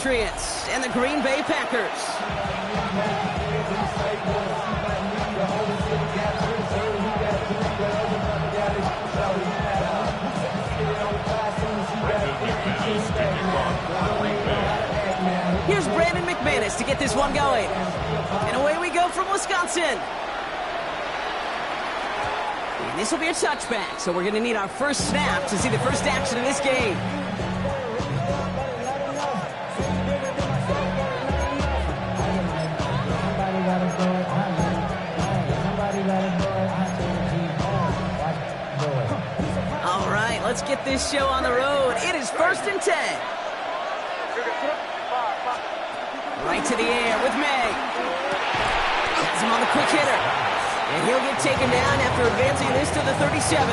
Patriots and the Green Bay Packers. Here's Brandon McManus to get this one going. And away we go from Wisconsin. And this will be a touchback, so we're going to need our first snap to see the first action in this game. All right, let's get this show on the road. It is 1st and 10. Right to the air with May. Has him on the quick hitter. And he'll get taken down after advancing this to the 37.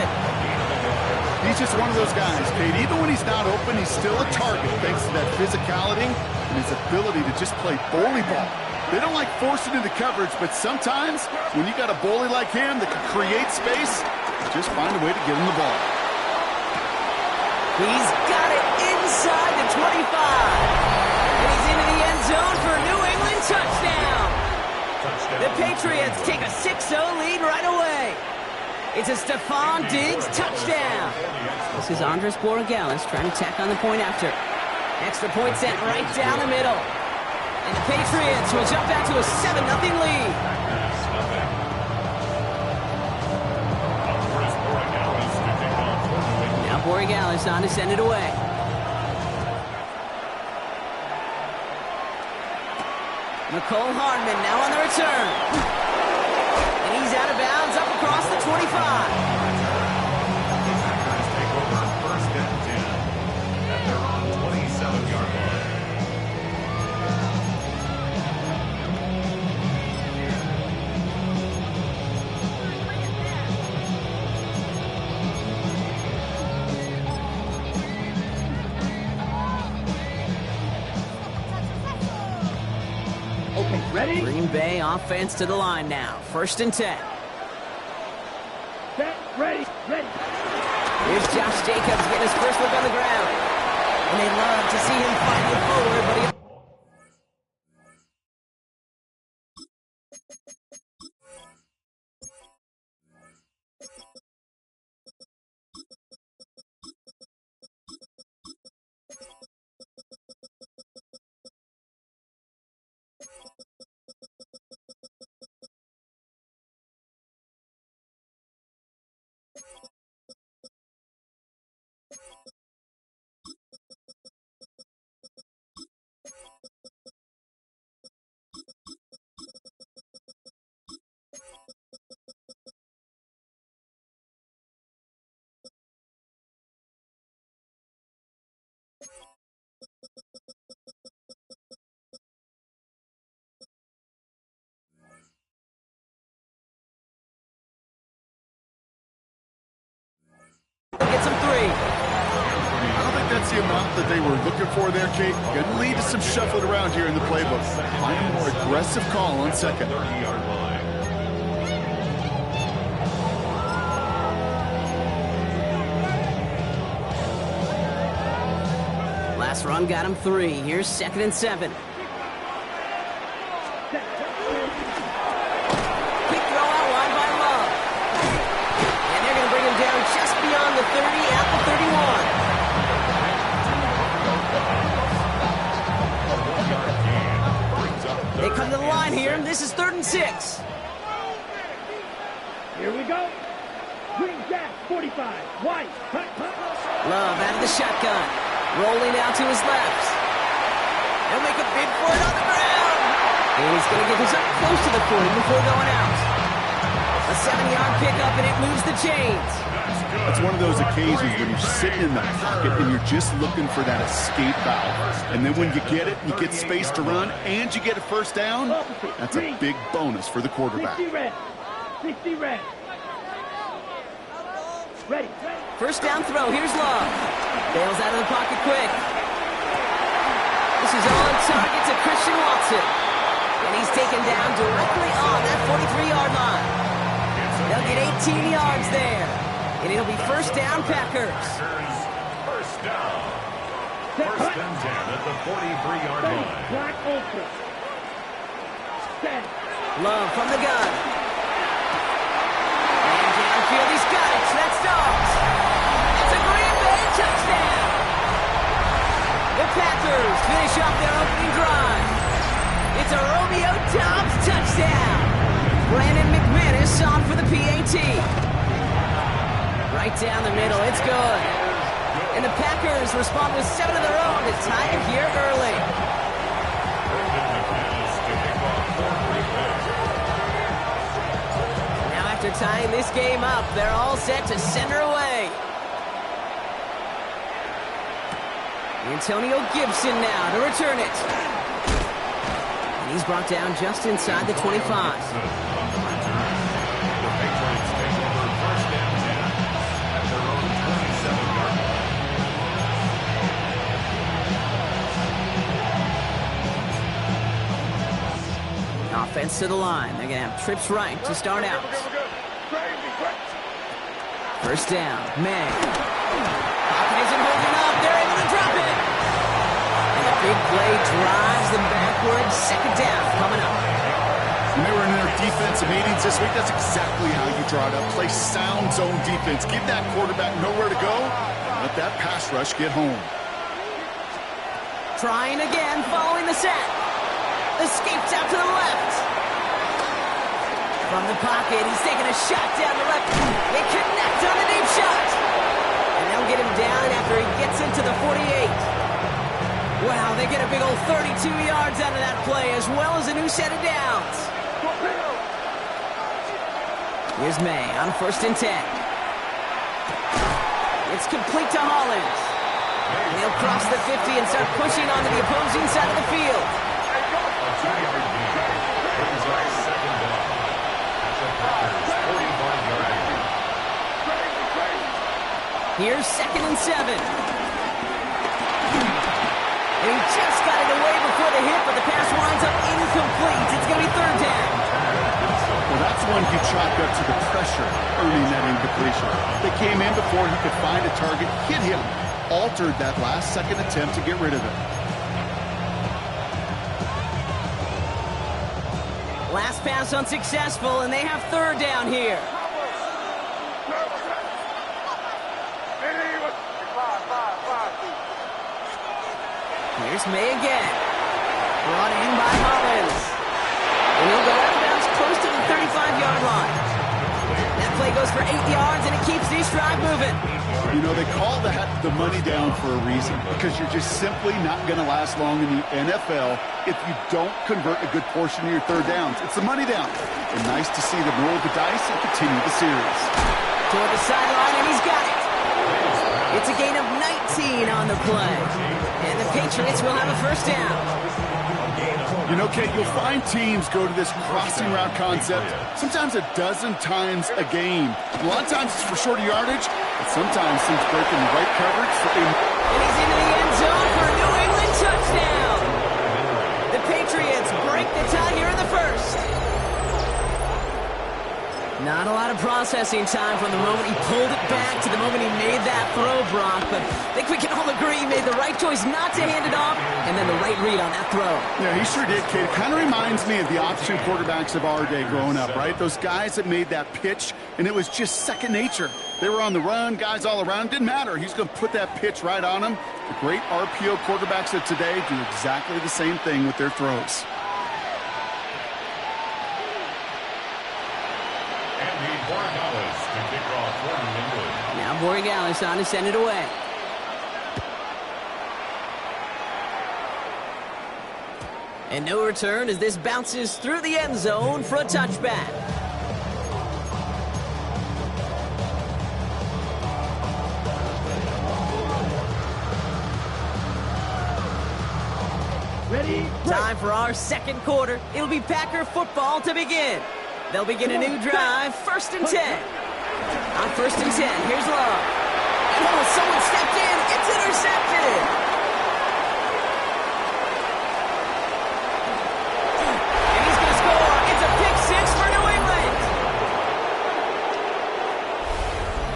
He's just one of those guys, Kate. Even when he's not open, he's still a target thanks to that physicality and his ability to just play bully ball. They don't like forcing into coverage, but sometimes when you got a bully like him that can create space, just find a way to get him the ball. He's got it inside the 25. And he's into the end zone for a New England touchdown. The Patriots take a 6-0 lead right away. It's a Stephon Diggs touchdown. This is Andres Borregales trying to tack on the point after. Extra point sent right down the middle. And the Patriots will jump out to a 7-0 lead. Now Borregales on to send it away. Nicole Hardman now on the return. And he's out of bounds up across the 25. Take over 1st and 10 at their own 27-yard line. Ready? Green Bay offense to the line now. 1st and 10. Set, ready. Here's Josh Jacobs getting his first look on the ground. And they love to see him fighting forward, but he... Gets him 3. I don't think that's the amount that they were looking for there, Kate. Going to lead to some shuffling around here in the playbook. Find a more aggressive call on 2nd. 30-yard line. Last run got him 3. Here's 2nd and 7. Quick throw out wide by Love. And they're going to bring him down just beyond the 30 at the 31. They come to the line here. This is 3rd and 6. Here we go. Green Jack, 45. White. Love out of the shotgun. Rolling out to his left. He'll make a bid for it on the ground. And he's going to get this up close to the 40 before going out. A 7-yard pickup, and it moves the chains. It's one of those occasions when you're sitting in the pocket and you're just looking for that escape valve. And then when you get it, you get space to run, and you get a 1st down, that's a big bonus for the quarterback. 60 red. 60 red. Ready. 1st down throw. Here's Love. Bails out of the pocket quick. This is on target to Christian Watson. And he's taken down directly on that 43-yard line. They'll get 18 yards there. And it'll be 1st down, Packers. 1st down. First and 10 at the 43-yard line. Black Ultra. Set. Love from the gun. And downfield, he's got it. That's Dobbs. It's a Green Bay touchdown. The Packers finish off their opening drive. It's a Romeo Dobbs touchdown. Brandon McManus on for the PAT. Right down the middle, it's good. And the Packers respond with 7 of their own to tie it here early. Now after tying this game up, they're all set to send her away. Antonio Gibson now to return it. And he's brought down just inside the 25. Offense to the line. They're going to have trips right to start out. First down. May. Pocket isn't holding up. They're able to drop it. And the big play drives them backwards. Second down coming up. When they were in their defensive meetings this week, that's exactly how you draw it up. Play sound zone defense. Give that quarterback nowhere to go. Let that pass rush get home. Trying again, following the sack. Escapes out to the left. From the pocket, he's taking a shot down the left. They connect on a deep shot. And they'll get him down after he gets into the 48. Wow, they get a big old 32 yards out of that play, as well as a new set of downs. Here's May on first and 10. It's complete to Hollins. And he'll cross the 50 and start pushing onto the opposing side of the field. Here's 2nd and 7. And he just got it away before the hit, but the pass winds up incomplete. It's going to be 3rd down. Well, that's one he chalked up to the pressure, earning that incompletion. They came in before he could find a target, hit him, altered that last-second attempt to get rid of it. Last pass unsuccessful, and they have 3rd down here. Here's May again. Brought in by Hollins. And he'll go out of bounds close to the 35-yard line. That play goes for 8 yards, and it keeps this drive moving. You know, they call that the money down for a reason, because you're just simply not going to last long in the NFL if you don't convert a good portion of your 3rd downs. It's the money down. And nice to see them roll the dice and continue the series. Toward the sideline, and he's got it. It's a gain of 19 on the play. And the Patriots will have a 1st down. You know, Kate, you'll find teams go to this crossing route concept sometimes a dozen times a game. A lot of times it's for shorter yardage, but sometimes teams breaking the right coverage. And he's into the end zone for a New England touchdown. The Patriots break the tie here in the 1st. Not a lot of processing time from the moment he pulled it back to the moment he made that throw, Brock. But I think we can all agree he made the right choice not to hand it off, and then the right read on that throw. Yeah, he sure did, Kate. It kind of reminds me of the option quarterbacks of our day growing up, right? Those guys that made that pitch, and it was just second nature. They were on the run, guys all around. Didn't matter. He's going to put that pitch right on them. The great RPO quarterbacks of today do exactly the same thing with their throws. Now Borregales on to send it away. And no return as this bounces through the end zone for a touchback. Ready? Time for our 2nd quarter. It'll be Packer football to begin. They'll begin a new drive, 1st and 10. On 1st and 10, here's Love. Oh, someone stepped in. It's intercepted. And he's going to score. It's a pick 6 for New England.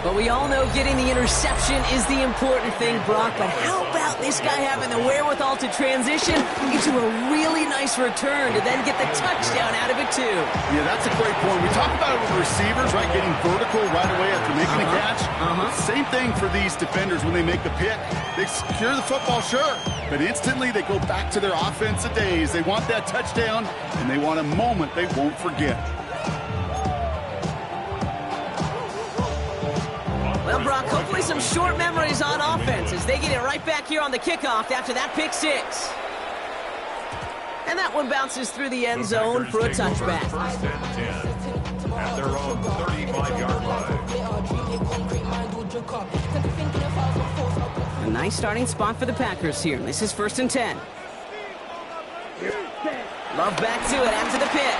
But we all know getting the interception is the important thing, Brock, but how about this guy having the wherewithal to transition into a really nice return to then get the touchdown out of it, too? Yeah, that's a great point. We talk about it with receivers, right, getting vertical right away after making a catch. Same thing for these defenders when they make the pick. They secure the football, sure, but instantly they go back to their offensive days. They want that touchdown, and they want a moment they won't forget. Well, Brock, hopefully some short memories on offense as they get it right back here on the kickoff after that pick six. And that one bounces through the end zone for a touchback. First and 10 at their own 35-yard line. A nice starting spot for the Packers here. This is first and 10. Love back to it after the pick.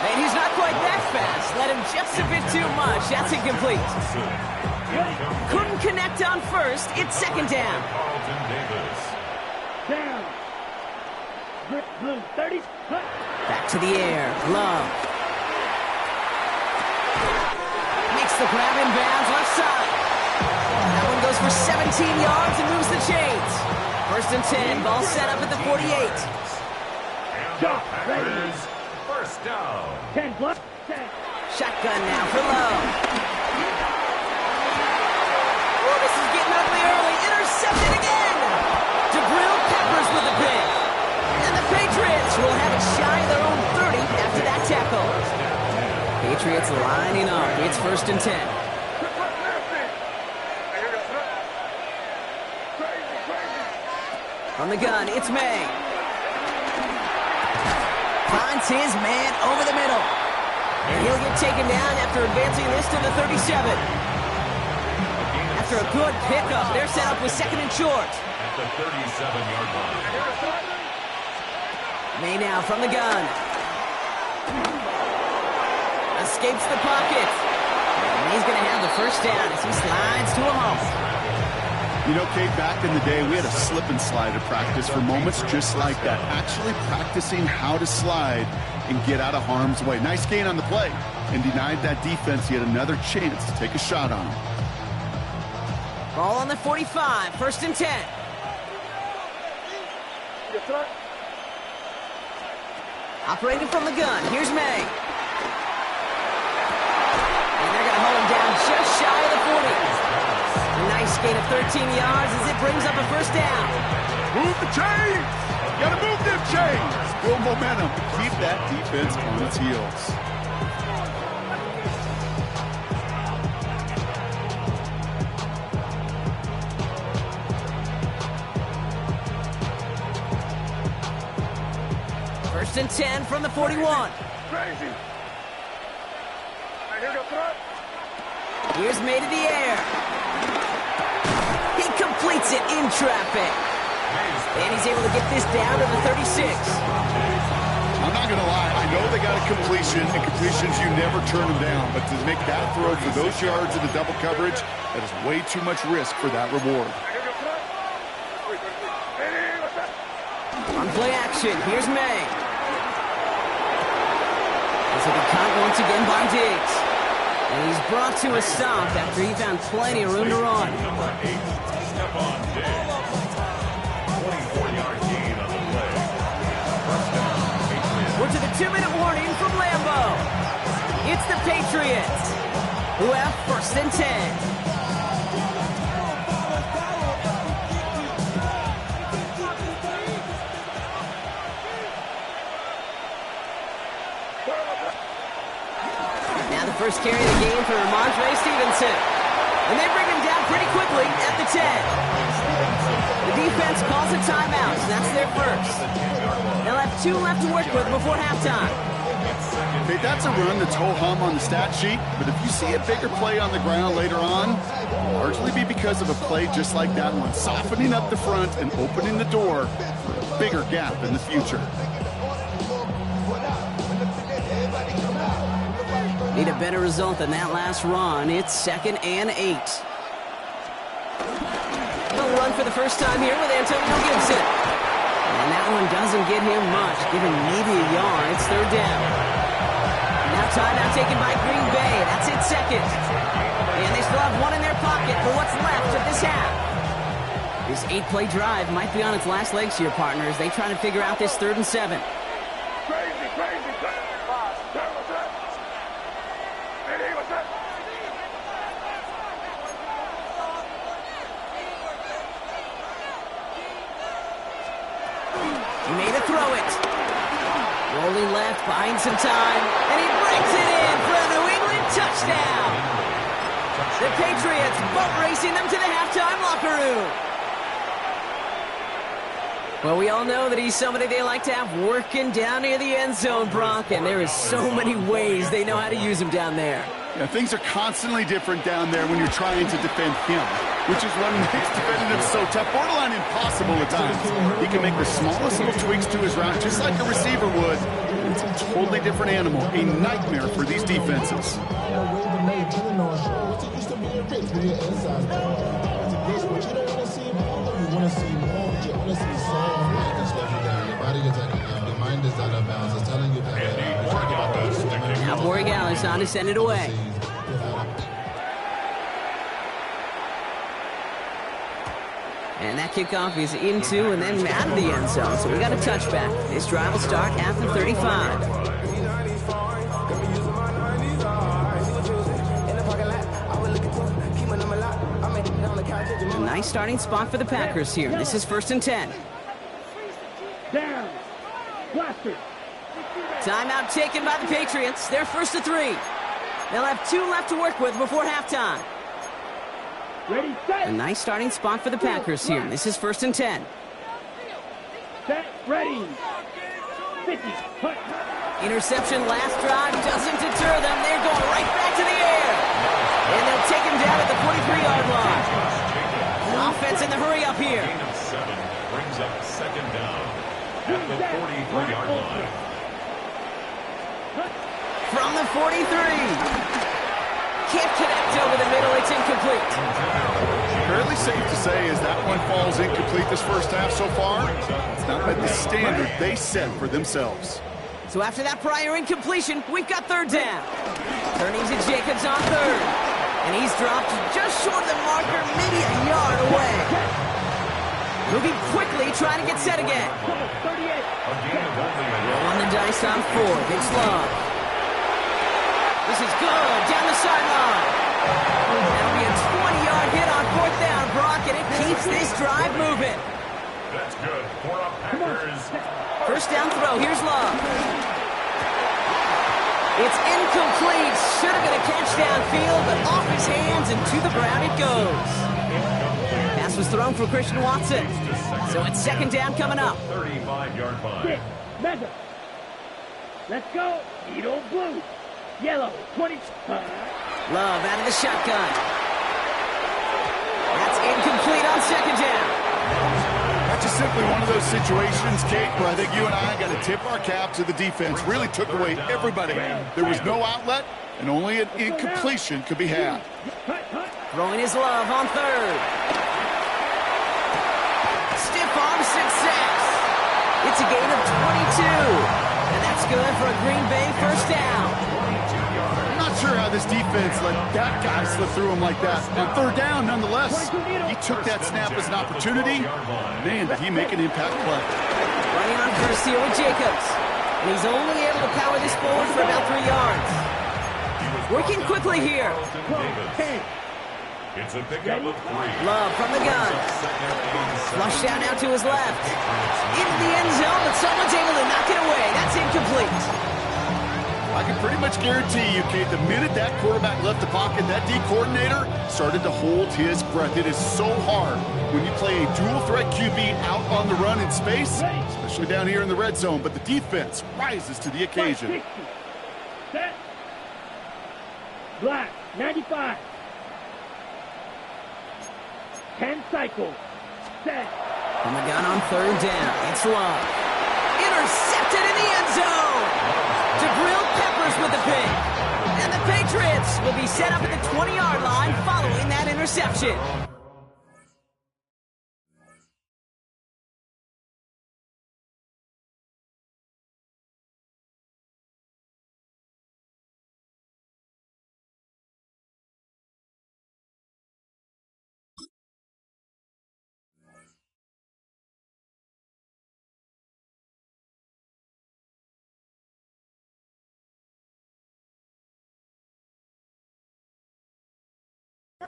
And he's not quite that fast. Let him just a bit too much. That's incomplete. Couldn't connect on first. It's second down. Down. Blue 30. Back to the air. Love. Makes the grab in bounds left side. That one goes for 17 yards and moves the chains. First and 10. Ball set up at the 48. Shot. Ready. First down. 10 plus. 10. Shotgun now for Lowe. Oh, this is getting ugly early. Intercepted again. DeGrill Peppers with the pick. And the Patriots will have it shy of their own 30 after that tackle. Patriots lining up. It's first and 10. From the gun, it's May. Finds his man over the middle. And he'll get taken down after advancing this to the 37. After a good pickup, they're set up with second and short. At the 37-yard line. May now from the gun. Escapes the pocket. And he's going to have the first down as he slides to a home. You know, Kate, back in the day, we had a slip and slide at practice for moments just like that. Actually practicing how to slide and get out of harm's way. Nice gain on the play and denied that defense yet another chance to take a shot on him. Ball on the 45, first and 10. Operating from the gun, here's May. And they're going to hold him down just shy of the 40. A nice gain of 13 yards as it brings up a first down. Move the chains! Gotta move them chains! Build momentum to keep that defense on its heels. First and 10 from the 41. Crazy. Here go front. Here's May to the air. He completes it in traffic. And he's able to get this down to the 36. I'm not going to lie. I know they got a completion, and completions, you never turn them down. But to make that throw for those yards in the double coverage, that is way too much risk for that reward. On play action, here's May. This will be caught once again by Diggs. And he's brought to a stop after he found plenty of room to run. Number 8, Stephon Diggs. 24-yard gain on the play. First down, Patriots. We're to the 2-minute warning from Lambeau. It's the Patriots who have first and 10. Now the first carry of the game for Ramondre Stevenson. And they bring him down pretty quickly at the 10. The defense calls a timeout, so that's their first. They'll have 2 left to work with before halftime. Okay, that's a run that's ho-hum on the stat sheet, but if you see a bigger play on the ground later on, it'll largely be because of a play just like that one, softening up the front and opening the door for a bigger gap in the future. Need a better result than that last run. It's 2nd and 8. They'll run for the first time here with Antonio Gibson. And that one doesn't get him much, giving maybe a yard. It's 3rd down. Now timeout taken by Green Bay. That's it, 2nd. And they still have one in their pocket for what's left of this half. This 8-play drive might be on its last legs here, partners. They try to figure out this 3rd and 7. Crazy, crazy. He made a throw it. Rolling left, buying some time, and he brings it in for a New England touchdown. The Patriots boat racing them to the halftime locker room. Well, we all know that he's somebody they like to have working down near the end zone, Brock, and there is so many ways they know how to use him down there. Yeah, things are constantly different down there when you're trying to defend him, which is what makes defending him so tough, borderline impossible at times. He can make the smallest little tweaks to his route, just like a receiver would. It's a totally different animal, a nightmare for these defenses. Now Borregales on to send it away. And that kickoff is into and then out of the end zone. So we got a touchback. This drive will start at the 35. A nice starting spot for the Packers here. This is 1st and 10. Down. Blaster. Timeout taken by the Patriots. They're 1st and 3. They'll have 2 left to work with before halftime. Ready, set. A nice starting spot for the Packers here. This is 1st and 10. Set, ready. 50. Hut. Interception last drive doesn't deter them. They're going right back to the air. And they'll take him down at the 43-yard line. Offense in the hurry up here. Gain of 7 brings up 2nd down at the 43-yard line. From the 43. Can't connect over the middle. It's incomplete. Fairly safe to say as that one falls incomplete this first half so far, it's not met the standard they set for themselves. So after that prior incompletion, we've got 3rd down. Turning to Jacobs on 3rd. And he's dropped just short of the marker, maybe a yard away. Moving quickly, trying to get set again. Rolling the dice on 4th. It's long. This is good. Down the sideline. That'll be a 20-yard hit on 4th down, Brock, and it keeps this drive moving. That's good for the Packers. 1st down throw. Here's Love. It's incomplete. Should have been a catch downfield, but off his hands and to the ground it goes. Pass was thrown for Christian Watson. So it's 2nd down coming up. 35-yard line. Mega. Let's go. Edo blue. Yellow. 20. Love out of the shotgun. That's incomplete on 2nd down. That's just simply one of those situations, Kate, where I think you and I got to tip our cap to the defense. Really took away everybody. There was no outlet, and only an incompletion could be had. Throwing his Love on 3rd. Stiff arm success. It's a gain of 22. And that's good for a Green Bay 1st down. I'm not sure how this defense let that guy slip through him like that. On 3rd down, nonetheless, he took that snap as an opportunity. Man, did he make an impact play. Running on 1st here with Jacobs. And he's only able to power this forward for about 3 yards. Working quickly here. It's a pickup of 3. Love from the gun. Flushed out now to his left. Into the end zone, but someone's able to knock it away. That's incomplete. I can pretty much guarantee you, Kate, the minute that quarterback left the pocket, that D coordinator started to hold his breath. It is so hard when you play a dual-threat QB out on the run in space, especially down here in the red zone, but the defense rises to the occasion. Set. Black. 95. 10 cycles. Set. From the gun on 3rd down, it's Love. Intercepted in the end zone. Jabril Peppers with the pick. And the Patriots will be set up at the 20-yard line following that interception.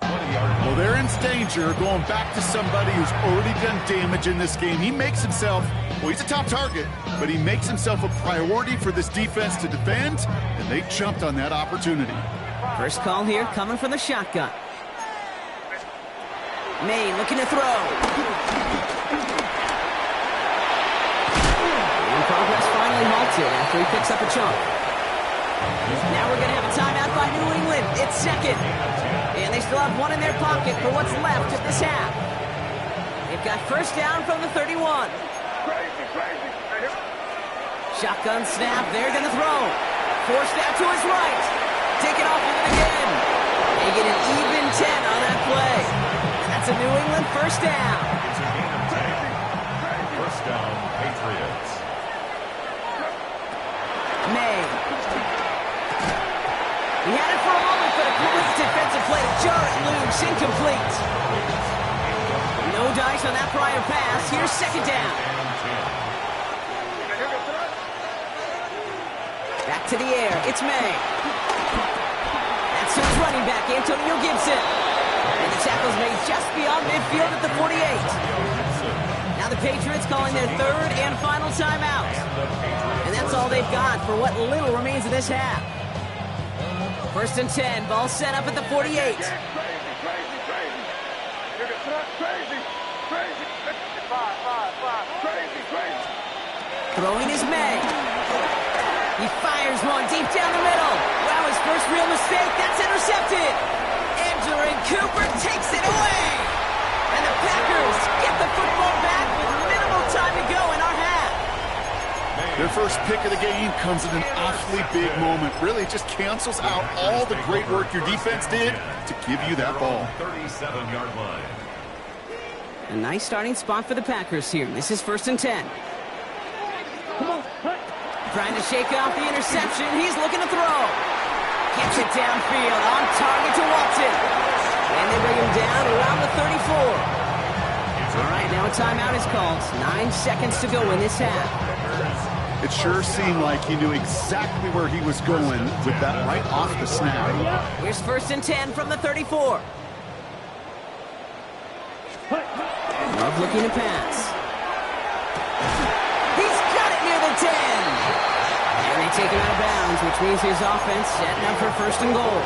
Well, they're in danger, going back to somebody who's already done damage in this game. He makes himself, well, he's a top target, but he makes himself a priority for this defense to defend, and they jumped on that opportunity. First call here coming from the shotgun. May looking to throw. And progress finally halted after he picks up a chunk. Now we're going to have a timeout by New England. It's second. And they still have one in their pocket for what's left of this half. They've got first down from the 31. Shotgun snap. They're going to throw. Forced out to his right. Taken off with it again. They get an even 10 on that play. That's a New England first down. First down, Patriots. May. He had it for a moment, but a quick defensive play to jar it loose. Incomplete. No dice on that prior pass. Here's second down. Back to the air. It's May. That's his running back, Antonio Gibson. And the tackle's made just beyond midfield at the 48. Now the Patriots calling their third and final timeout. And that's all they've got for what little remains of this half. First and 10, ball set up at the 48. Throwing is May. He fires one deep down the middle. Wow, his first real mistake. That's intercepted. Edger and Cooper takes it away. And the Packers get the football back with minimal time to go in our half. Their first pick of the game comes at an awfully big moment. Really just cancels out all the great work your defense did to give you that ball. 37-yard line. A nice starting spot for the Packers here. This is first and 10. Trying to shake off the interception. He's looking to throw. Gets it downfield on target to Watson. And they bring him down around the 34. All right, now a timeout is called. 9 seconds to go in this half. It sure seemed like he knew exactly where he was going with that right off the snap. Here's first and 10 from the 34. Love looking to pass. He's got it near the 10. And they take him out of bounds, which means his offense setting up for first and goal.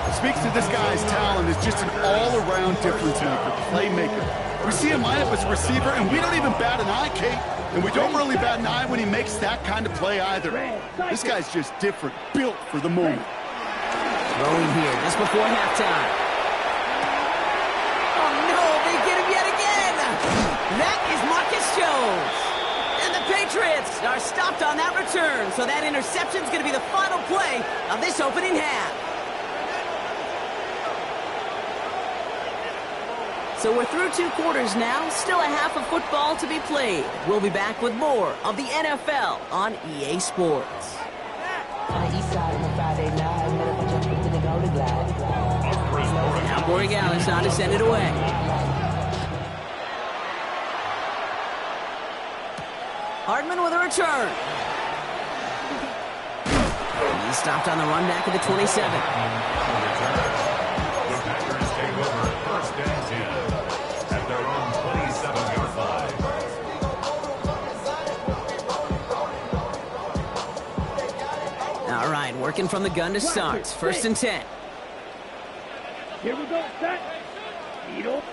It speaks to this guy's talent as just an all-around difference maker, playmaker. We see him line up as a receiver, and we don't even bat an eye, Kate. And we don't really bat an eye when he makes that kind of play either. This guy's just different, built for the moment. Throwing here just before halftime. Oh no, they get him yet again. That is Marcus Jones. And the Patriots are stopped on that return. So that interception is going to be the final play of this opening half. So we're through 2 quarters now. Still a half of football to be played. We'll be back with more of the NFL on EA Sports. Now Borregales on to send it away. Hardman with a return. He's stopped on the run back at the 27. The Packers take over first and 10 at their own 27-yard line. All right, working from the gun to start. First and 10. Here we go, set.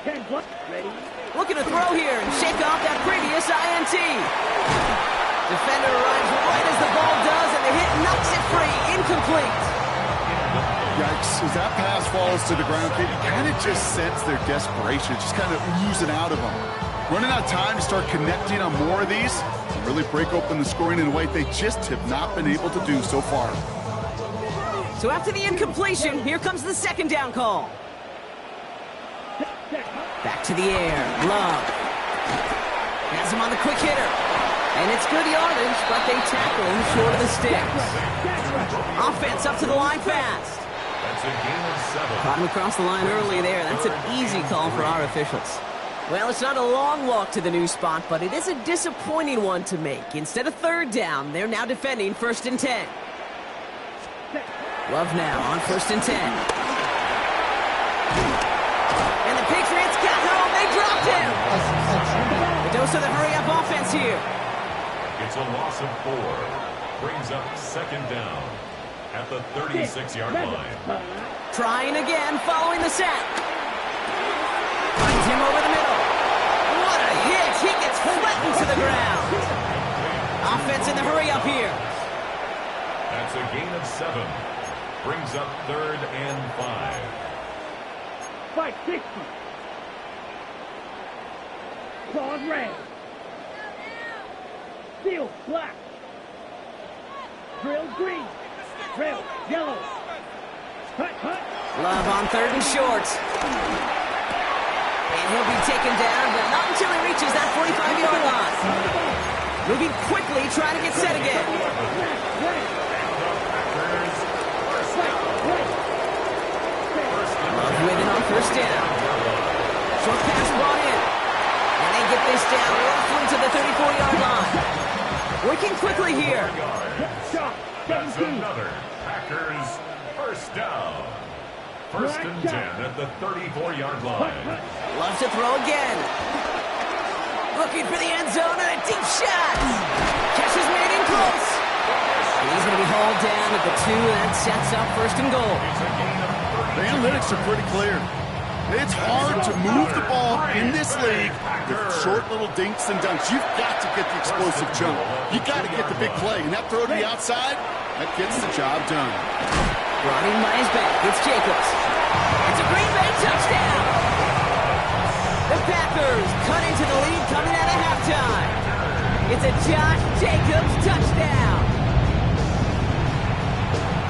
10 plus. Ready? Looking to throw here and shake off that previous INT. Defender arrives right as the ball does, and the hit knocks it free. Incomplete. Yikes, as that pass falls to the ground, Kate, you kind of just sense their desperation, just kind of oozing out of them. Running out of time to start connecting on more of these, and really break open the scoring in a way they just have not been able to do so far. So after the incompletion, here comes the second down call. Back to the air. Love. Has him on the quick hitter. And it's good yardage, but they tackle him short of the sticks. Offense up to the line fast. That's a gain of 7. Caught him across the line early there. That's an easy call for our officials. Well, it's not a long walk to the new spot, but it is a disappointing one to make. Instead of third down, they're now defending first and 10. Love now on first and 10. him. The dose of the hurry-up offense here. It's a loss of 4. Brings up second down at the 36-yard line. Trying again, following the sack. Finds him over the middle. What a hit! He gets flattened to the ground. Offense in the hurry-up here. That's a gain of 7. Brings up 3rd and 5. 560. Claws red. Steel black. Drill green. Drill yellow. Hut, hut. Love on 3rd and short. And he'll be taken down, but not until he reaches that 45-yard line. Moving quickly, trying to get set again. Love winning on 1st down. Short pass brought in. And they get this down roughly to the 34-yard line. Working quickly here. That's another Packers 1st down. 1st and 10 at the 34-yard line. Loves to throw again. Looking for the end zone and a deep shot. Catch is made in close. And he's going to be hauled down at the 2, and that sets up 1st and goal. The analytics are pretty clear. It's hard to move the ball in this league with short little dinks and dunks. You've got to get the explosive jump. You've got to get the big play. And that throw to the outside, that gets the job done. Brought in by his back. It's Jacobs. It's a Green Bay touchdown. The Packers cut into the lead coming out of halftime. It's a Josh Jacobs touchdown.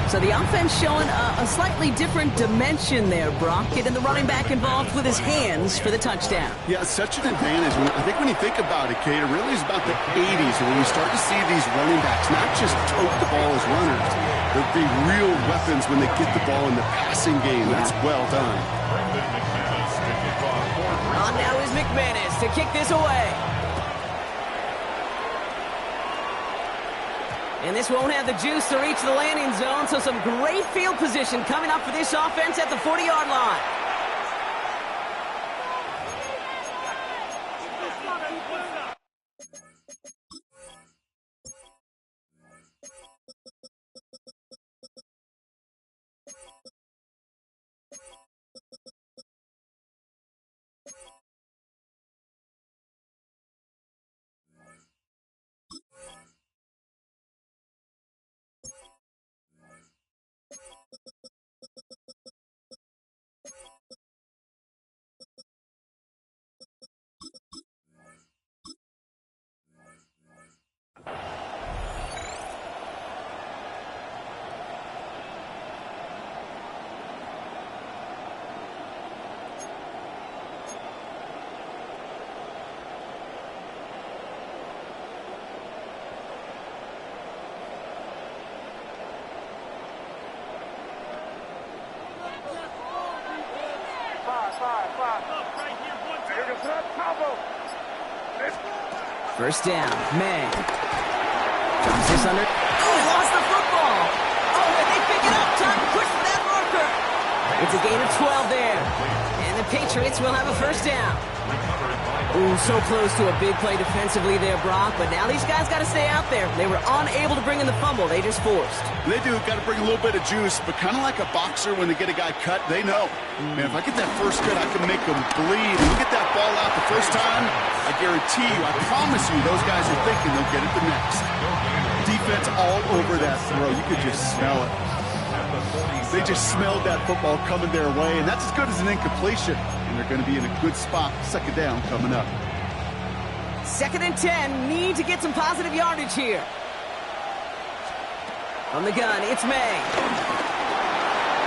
So the offense showing a slightly different dimension there, Brock. Getting the running back involved with his hands for the touchdown. Yeah, such an advantage. I think when you think about it, Kate, it really is about the 80s when we start to see these running backs not just tote the ball as runners, but be real weapons when they get the ball in the passing game. That's well done. On now is McManus to kick this away. And this won't have the juice to reach the landing zone, so some great field position coming up for this offense at the 40-yard line. First down, May. Drops this under. Oh, he lost the football. Oh, and they pick it up. Time to push for that marker. It's a gain of 12 there. And the Patriots will have a first down. Ooh, so close to a big play defensively there, Brock. But now these guys got to stay out there. They were unable to bring in the fumble. They just forced. They do. Got to bring a little bit of juice. But kind of like a boxer when they get a guy cut, they know. Man, if I get that first cut, I can make them bleed. And you get that ball out the first time, I guarantee you, I promise you, those guys are thinking they'll get it the next. Defense all over that throw. You could just smell it. They just smelled that football coming their way, and that's as good as an incompletion. And they're going to be in a good spot. Second down coming up. 2nd and 10. Need to get some positive yardage here. On the gun, it's May.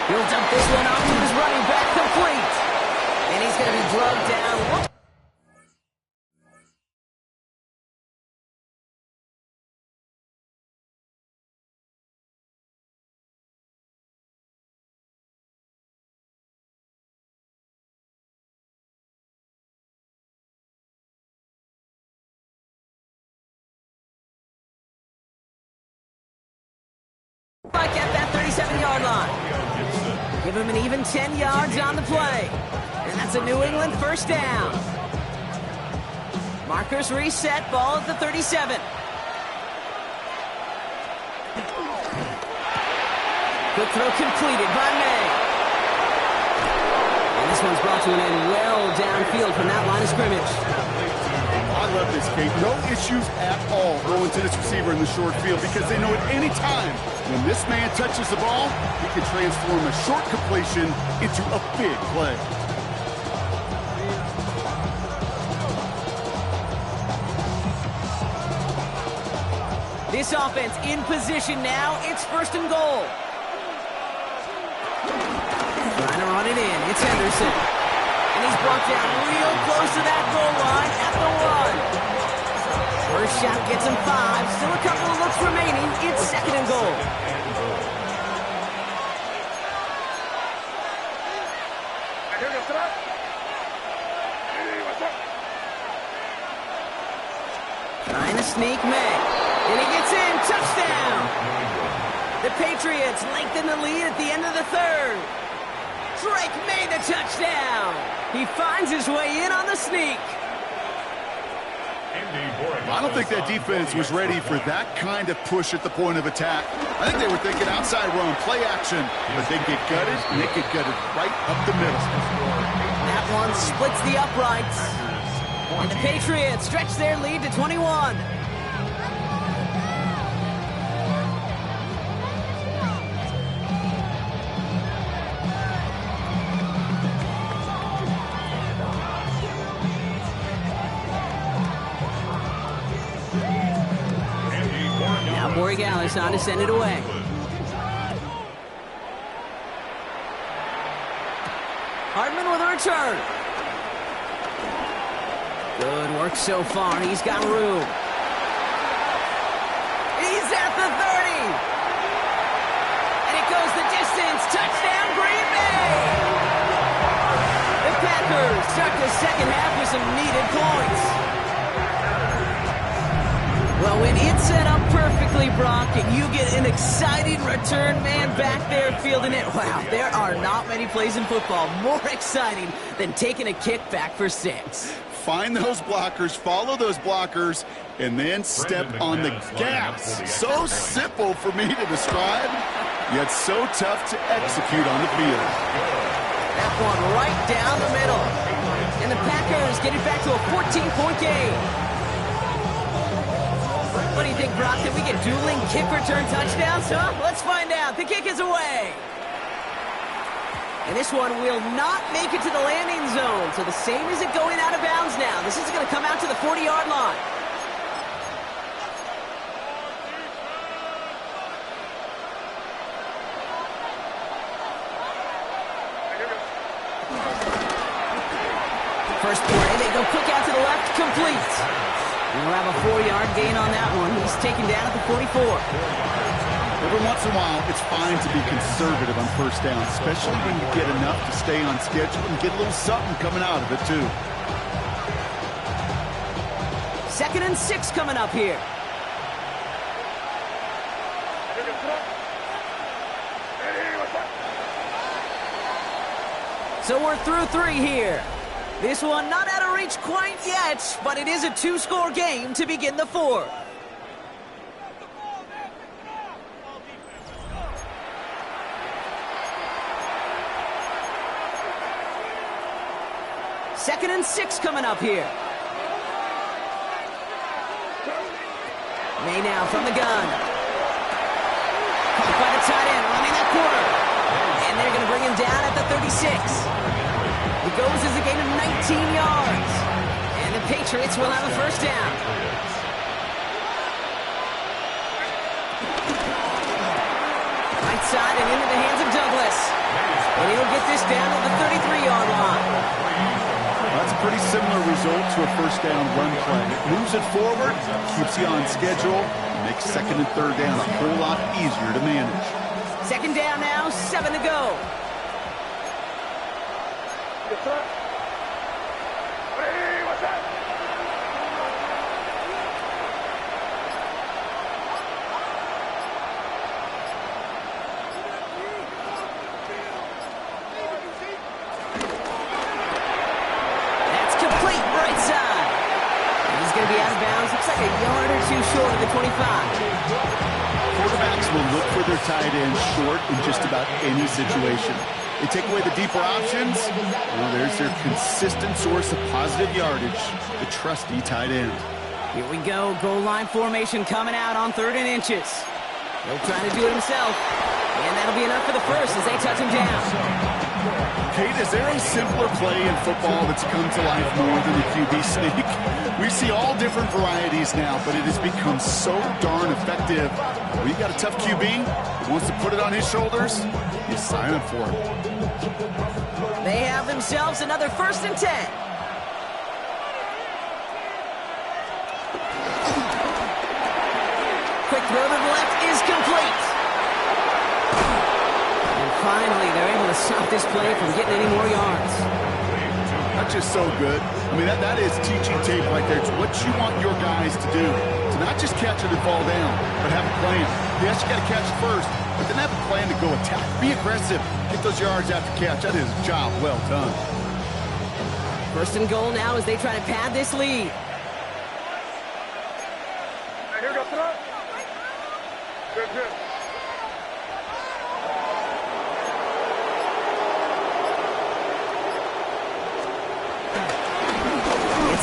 He'll dump this one off to his running back, complete. And he's going to be drugged down. Like at that 37-yard line. Give him an even 10 yards on the play. And that's a New England first down. Markers reset, ball at the 37. Quick throw completed by May. And this one's brought to an end well downfield from that line of scrimmage. I love this, Kate. No issues at all going to this receiver in the short field because they know at any time when this man touches the ball, he can transform a short completion into a big play. This offense in position now. It's 1st and goal. Trying to run it in. It's Henderson. And he's brought down real close to that goal line at the 1. First shot gets him 5. Still a couple of looks remaining. It's 2nd and goal. Trying to sneak May. And he gets in. Touchdown. The Patriots lengthen the lead at the end of the 3rd. Drake made the touchdown. He finds his way in on the sneak. I don't think that defense was ready for that kind of push at the point of attack. I think they were thinking outside run, play action, but they get gutted, and they get gutted right up the middle. That one splits the uprights. And the Patriots stretch their lead to 21. Gallus on to send it away. Hardman with a return. Good work so far. He's got room. He's at the 30. And it goes the distance. Touchdown, Green Bay. The Packers start the 2nd half with some needed points. Well, when it's set up perfectly, Brock, and you get an exciting return man back there fielding it, wow, there are not many plays in football more exciting than taking a kick back for 6. Find those blockers, follow those blockers, and then step on the gas. So simple for me to describe, yet so tough to execute on the field. That one right down the middle. And the Packers get it back to a 14-point game. What do you think, Brock? Did we get dueling kick return touchdowns, huh? Let's find out. The kick is away. And this one will not make it to the landing zone. So the same as it going out of bounds now. This is going to come out to the 40-yard line. First play, they go quick out to the left, complete. We'll have a 4-yard gain on that one. He's taken down at the 44. Every once in a while, it's fine to be conservative on 1st down, especially when you get enough to stay on schedule and get a little something coming out of it, too. 2nd and 6 coming up here. So we're through 3 here. This one not out of reach quite yet, but it is a 2-score game to begin the 4th. Second and 6 coming up here. May now from the gun. Caught by the tight end, running that corner. And they're going to bring him down at the 36. It goes as a gain of 19 yards. And the Patriots will have a 1st down. Right side and into the hands of Douglas. And he'll get this down to the 33-yard line. That's a pretty similar result to a 1st down run play. It moves it forward, keeps you on schedule, and makes 2nd and 3rd down a whole lot easier to manage. 2nd down now, 7 to go. too short of the 25. Quarterbacks will look for their tight end short in just about any situation. They take away the deeper options. Well, there's their consistent source of positive yardage, the trusty tight end. Here we go. Goal line formation coming out on 3rd and inches. He'll try to do it himself. And that'll be enough for the first as they touch him down. Kate, is there a simpler play in football that's come to life more than the QB sneak? We see all different varieties now, but it has become so darn effective. When you got a tough QB who wants to put it on his shoulders, you sign up for it. They have themselves another 1st and 10. Quick throw to the left is complete. And finally, they're able to stop this play from getting any more yards. That's just so good. I mean, that is teaching tape right there. It's what you want your guys to do. To not just catch it and fall down, but have a plan. Yes, you got to catch it first, but then have a plan to go attack. Be aggressive. Get those yards after catch. That is a job well done. 1st and goal now as they try to pad this lead. Here we go, throw. Good, good.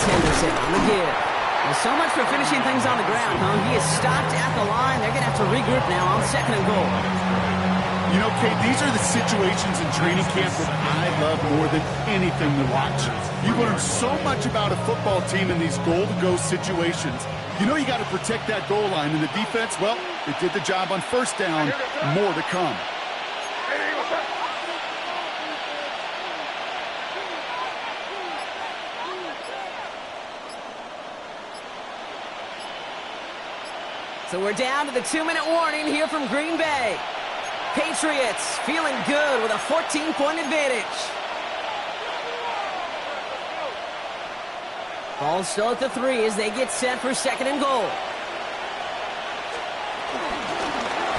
Henderson on the give. Well, so much for finishing things on the ground, huh? He is stopped at the line. They're going to have to regroup now on 2nd and goal. You know, Kate, these are the situations in training camp that I love more than anything to watch. You learn so much about a football team in these goal-to-go situations. You know you got to protect that goal line, and the defense, well, they did the job on 1st down. More to come. So we're down to the 2-minute warning here from Green Bay. Patriots feeling good with a 14-point advantage. Ball still at the 3 as they get set for 2nd and goal.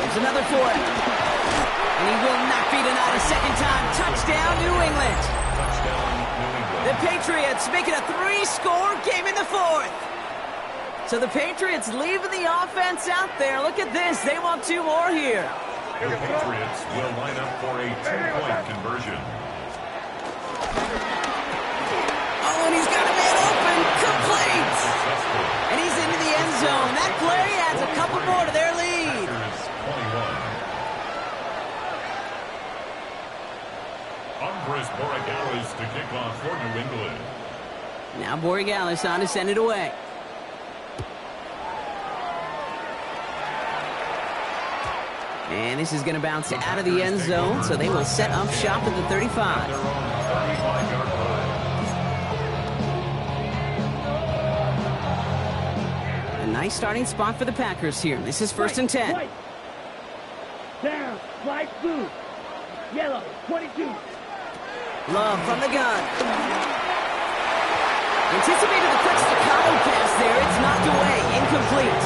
There's another for it. And he will not be denied a 2nd time. Touchdown, New England. The Patriots making a 3-score game in the 4th. So the Patriots leaving the offense out there. Look at this. They want 2 more here. The Patriots will line up for a 2-point conversion. Oh, and he's got a man open. Complete. And he's into the end zone. That play adds a couple more to their lead. 21. Andres Borregales to kick off for New England. Now Borregales on to send it away. And this is going to bounce out of the end zone, so they will set up shop at the 35. A nice starting spot for the Packers here. This is 1st and 10. White. Down, slide blue. Yellow, 22. Love from the gun. Anticipated the quick staccato pass there. It's knocked away. Incomplete.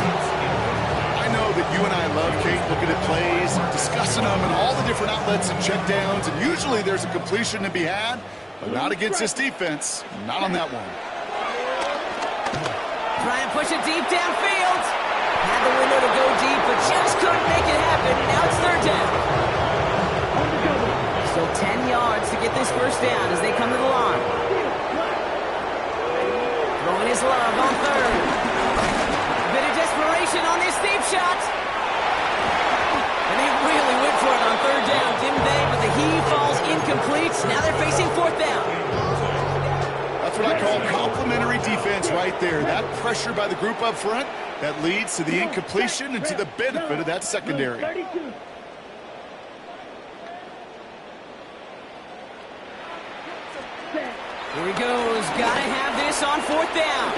I know that you and I love, Kate, looking at plays, discussing them, and all the different outlets and checkdowns, and usually there's a completion to be had, but not against this defense. Not on that one. Trying to push it deep downfield. Had the window to go deep, but just couldn't make it happen. Now it's 3rd down. Still 10 yards to get this 1st down as they come to the line. Throwing his love on 3rd. Bit of desperation on this deep shot. And he really went for it on 3rd down, didn't they? But the heave falls incomplete. Now they're facing 4th down. That's what I call complimentary defense right there. That pressure by the group up front, that leads to the incompletion and to the benefit of that secondary. 32. Here he goes. Got to have this on 4th down.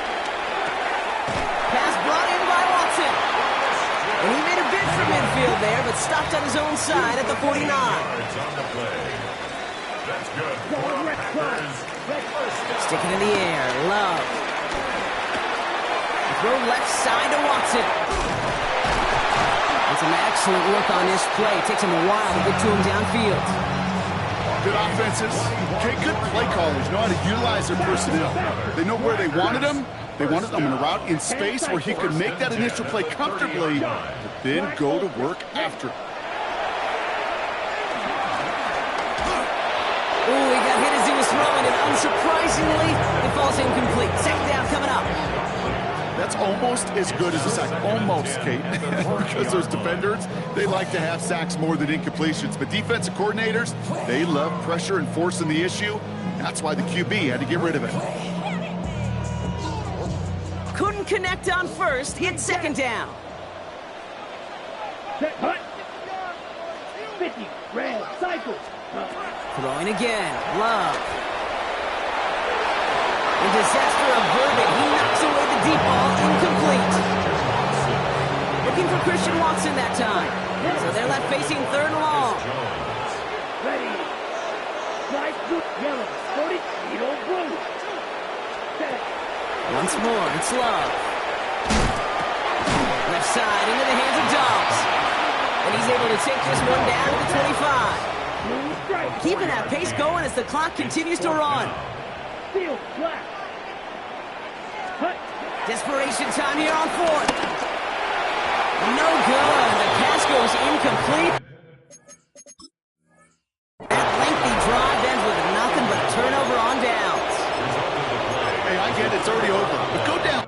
Pass brought in by Watson. And he made a bid for midfield there, but stopped on his own side at the 49. Yards on the play. That's good. Stick it in the air. Love. Throw left side to Watson. It's an excellent look on this play. It takes him a while to get to him downfield. Good offenses. Okay, good play callers know how to utilize their personnel. They know where they wanted them. They wanted him in a route in space where he could make that initial play comfortably, but then go to work after it. Oh, he got hit as he was throwing, and unsurprisingly, it falls incomplete. Second down coming up. That's almost as good as a sack. Almost, Kate. Because those defenders, they like to have sacks more than incompletions. But defensive coordinators, they love pressure and forcing the issue. That's why the QB had to get rid of it. Couldn't connect on first. Hit second down. Set, hut. 50, red, cycle. Throwing again. Love. A disaster averted. He knocks away the deep ball. Incomplete. Looking for Christian Watson that time. So they're left facing third and long. Ready. Slide through yellow. 40, needle blue. Set. Once more, it's Love. Left side into the hands of Dobbs. And he's able to take this one down to the 25. Keeping that pace going as the clock continues to run. Field flat. Hut. Desperation time here on fourth. No good. The pass goes incomplete. That lengthy drive ends with nothing but a turnover on downs. Hey, I get it. It's already over. But go down.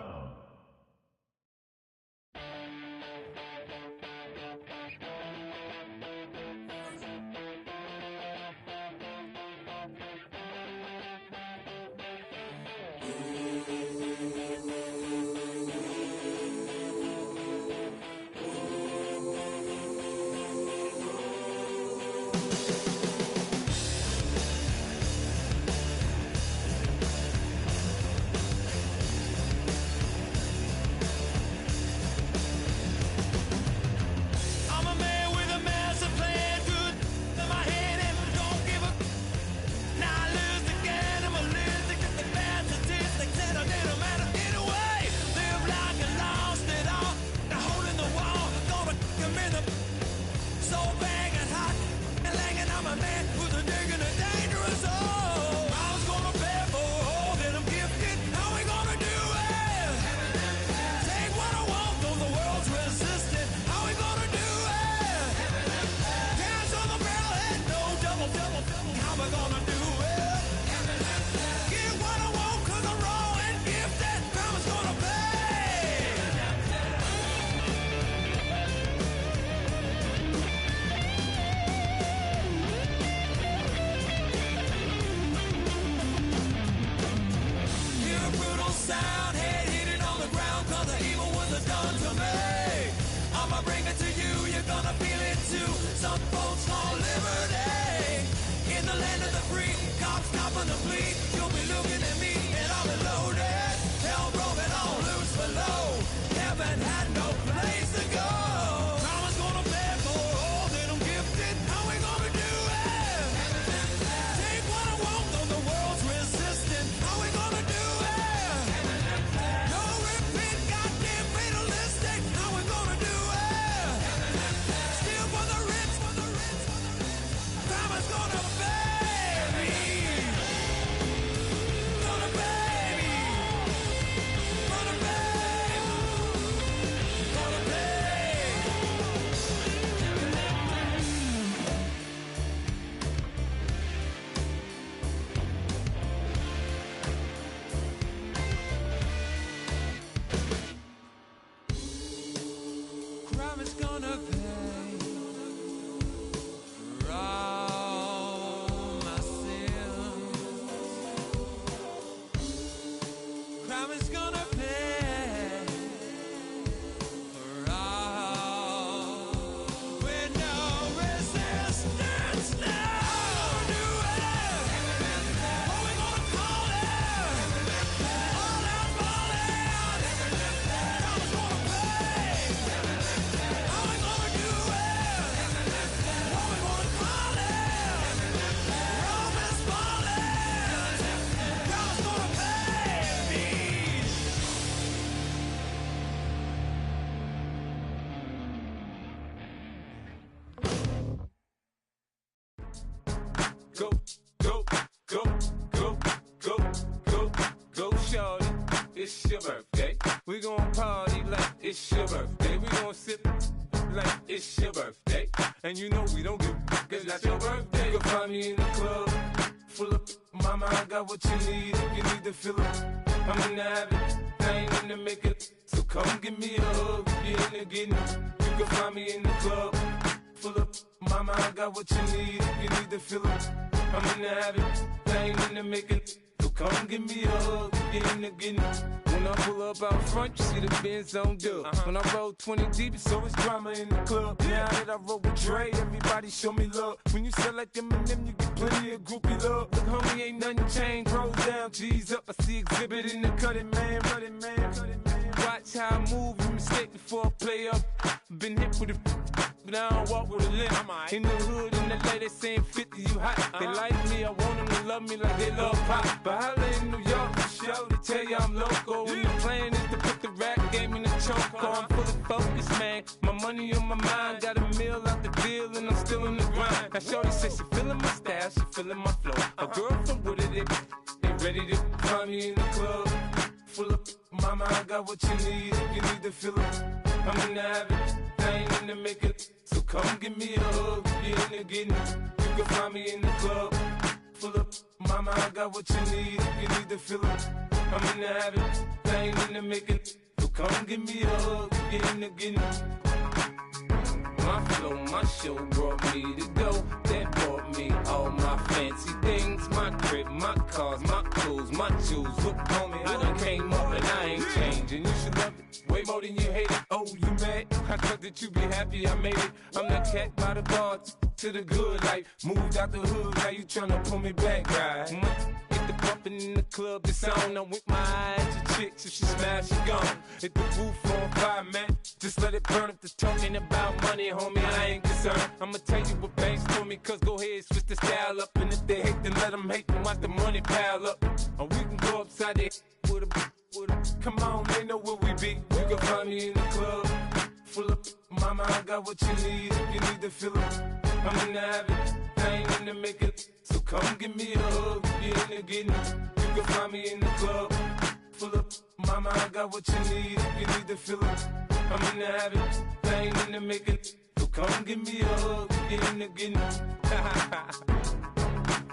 it's your birthday. We gon' party like it's your birthday. We gon' sip like it's your birthday. And you know we don't give a cause that's your birthday. You can find me in the club, full of mama, I got what you need if you need to fill up. I'm in the habit, I ain't in the makeup. So come give me a hug if you're in the getting. You can find me in the club, full of mama, I got what you need if you need to fill up. I'm in the habit, I ain't in the makeup. So come give me a hug if you're in the getting. When I pull up out front, you see the Benz on dub. When I roll 20 deep, it's always drama in the club. Now that I roll with Dre, everybody show me love. When you sell like them and them, you get plenty of groupie love. Look, homie, ain't nothing changed. Rolls down, G's up. I see exhibit in the cutting, man. Watch how I move, you mistake before I play up. Been hit with a but I don't walk with a limp. In the hood, in the lady saying 50, you hot. They like me, I want them to love me like they love pop. But holla in New York, for show, they tell you I'm local. And the plan is to put the rap game in the choke. I'm fully focused, man. My money on my mind, got a meal out the deal, and I'm still in the grind. Now shorty says she feeling my style, she feeling my flow. A girl from Wooded, they ready to find me in the club. Full of mama, I got what you need if you need to fill up. I'm in the habit, I ain't in the makeup. So come give me a hug if you're in the getting. You can find me in the club, full of mama, I got what you need if you need to fill up. I'm in the habit, I ain't in the makeup. So come give me a hug if you're in the getting. My flow, my show brought me to go. That brought me all my fancy things. My crib, my cars, my clothes, my jewels. Look, homie, I done came up and I ain't changing. You should love it way more than you hate it. Oh, you mad? I thought that you'd be happy I made it. I'm that cat by the bar to the good life. Moved out the hood, now you tryna pull me back, right? Hit the bumpin' in the club, the sound. I'm with my eyes, your chicks, if she smash, she gone. Hit the roof on fire, man. Just let it burn if they're talking about money, homie, I ain't concerned. I'ma tell you what banks told me, cause go ahead, switch the style up. And if they hate, then let them hate, then watch the money pile up. Or we can go upside there with a come on, they know where we be. You can find me in the club, full of mama, I got what you need if you need to fill up. I'm in the habit, I ain't in the makeup. So come give me a hug if you're in the getting. You can find me in the club, full of mama, I got what you need if you need to fill up. I'm in the habit, I ain't in the makeup. So come give me a hug if you're in the getting.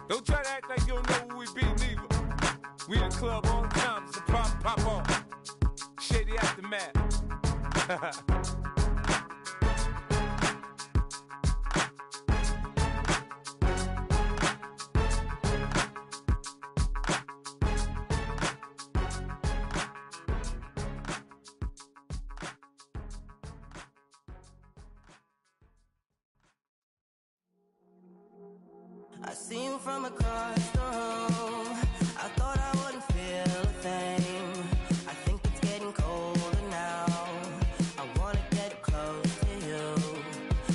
Don't try to act like you don't know who we be, neither. We in the club all the time, so pop on. Shady Aftermath. I see you from across the room. I thought I wouldn't feel a thing. I think it's getting colder now. I wanna get close to you.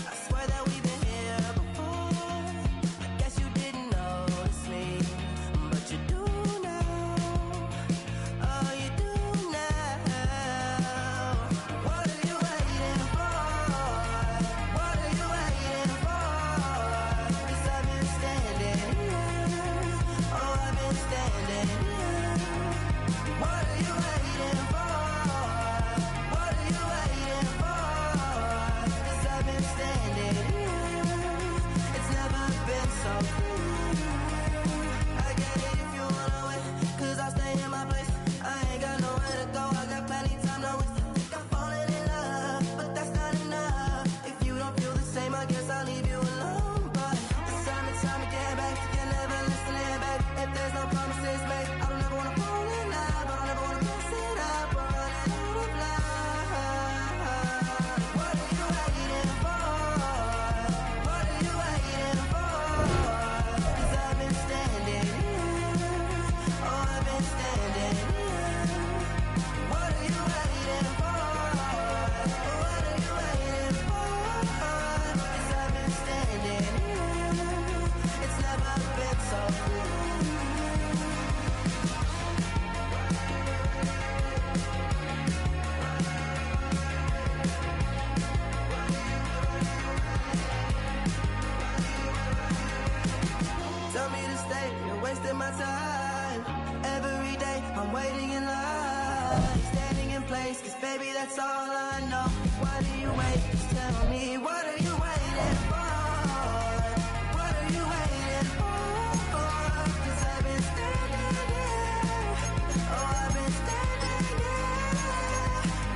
I swear that we've been here before. I guess you didn't notice me, but you do now. Oh, you do now. What are you waiting for? What are you waiting for? 'Cause I've been standing here. Oh, I've been What are you waiting? Tell me, what are you waiting for? What are you waiting for? 'Cause I've been standing here. Oh, I've been standing here.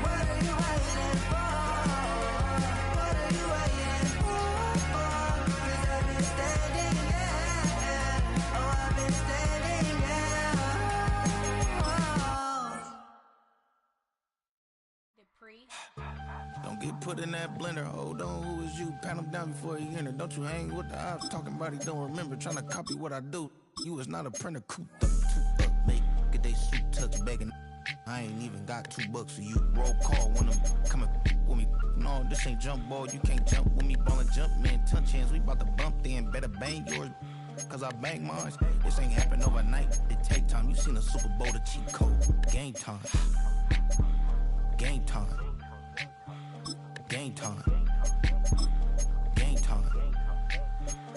What are you waiting for? What are you waiting for? 'Cause I've been standing here. Oh, I've been standing here. Don't get put in that blender. Hold on, who is you? Pat him down before he enter. Don't you hang with the ops talking about he don't remember. Trying to copy what I do. You is not a printer. Cooped up, tooped up, make get they suit touch begging. I ain't even got $2 for you. Roll call when I'm coming with me. No, this ain't jump ball. You can't jump with me. Ballin' jump, man. Touch hands. We bout to bump then. Better bang yours. Cause I bang mine. This ain't happen overnight. It take time. You seen a Super Bowl, the cheat code. Game time. Game time. Game time. Game time.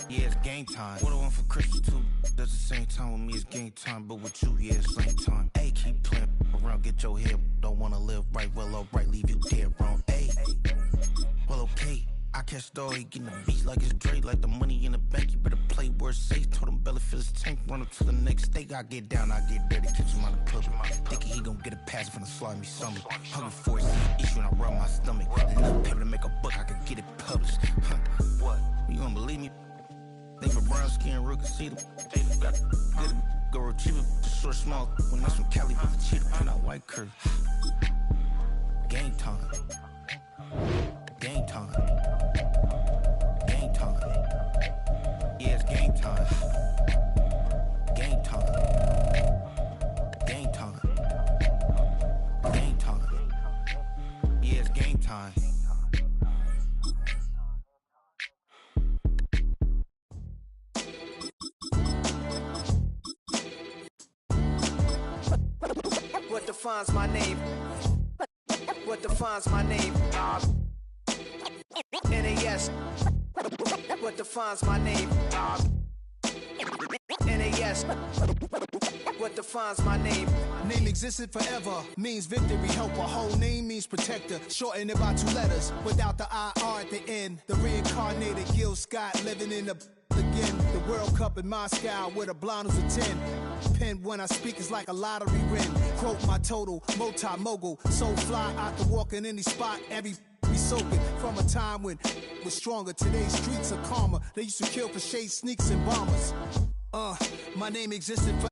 Yeah, it's game time. What I want for Christmas too. That's the same time with me, it's game time. But with you, yeah, it's same time. Hey, keep playing around, get your head. Don't wanna live right, well, alright, leave you dead wrong. Hey, well, okay. I catch the dog, he getting the beats like it's Dre, like the money in the bank. You better play where it's safe. Told him belly fill his tank, run up to the next steak. I get down, I get dirty, catch him on the club. Thinking he gon' get a pass from the slide me something. Hungry for it, issue and I rub my stomach. Enough paper to make a book, I could get it published. What? You don't believe me? Think of brown skin, real conceited. Got good, go retrieve it, short, small. When that's from Cali, with the cheetah, print out white curve. Game time. Game time. Game time. Yeah, it's game time. Game time. Game time. Game time. Yeah, it's game time. What defines my name? What defines my name? NAS. What defines my name? NAS. What defines my name? Name existed forever, means victory, helper. Whole name means protector, shortened it by 2 letters, without the IR at the end. The reincarnated Gil Scott living in the again. The World Cup in Moscow with a blind who's a 10. Pen when I speak is like a lottery win. Quote my total, multi-mogul. So fly out to walk in any spot, every be soaking from a time when it was stronger. Today's streets are calmer. They used to kill for shade sneaks and bombers. My name existed for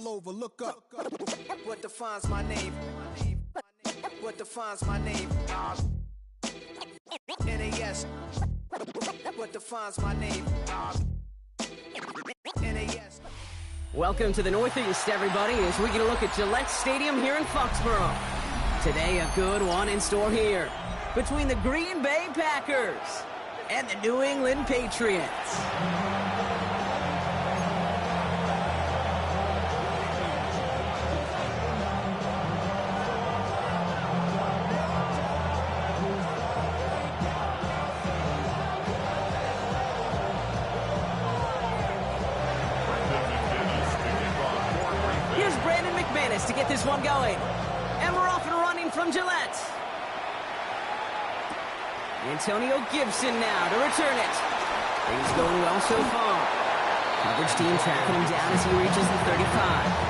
over, look up. What defines my name? What defines my name? NAS. What defines my name? NAS. Welcome to the Northeast, everybody, as we get a look at Gillette Stadium here in Foxborough. Today, a good one in store here between the Green Bay Packers and the New England Patriots. minutes to get this one going. And we're off and running from Gillette. Antonio Gibson now to return it. Things going well so far. Coverage team tracking him down as he reaches the 35.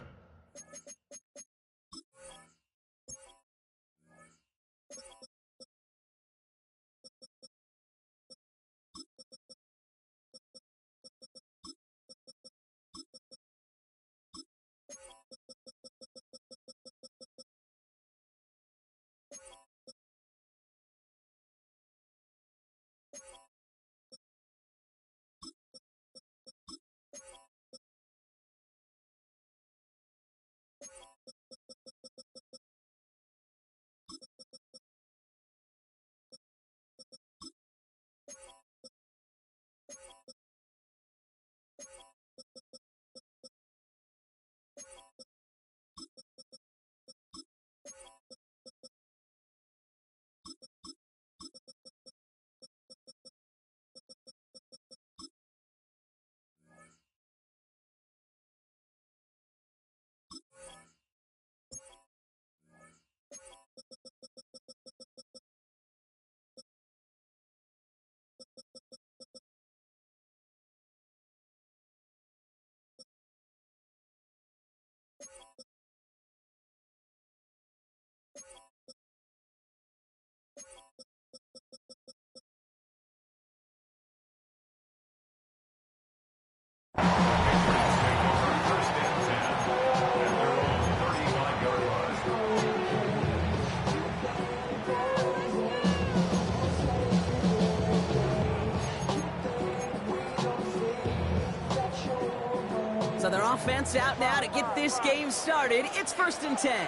So their offense out now to get this game started. It's 1st and 10.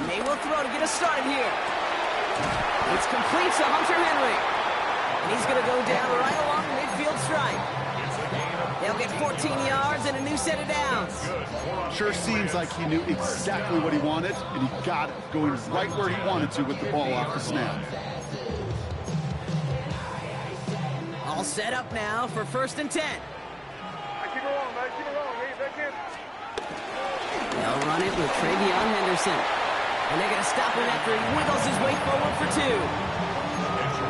May will throw to get us started here. It's complete to Hunter Henry. And he's going to go down right along the midfield stripe. They'll get 14 yards and a new set of downs. Sure seems like he knew exactly what he wanted, and he got it, going right where he wanted to with the ball off the snap. All set up now for 1st and 10. They'll run it with Travion Henderson. And they're going to stop him after he wiggles his way forward for 2.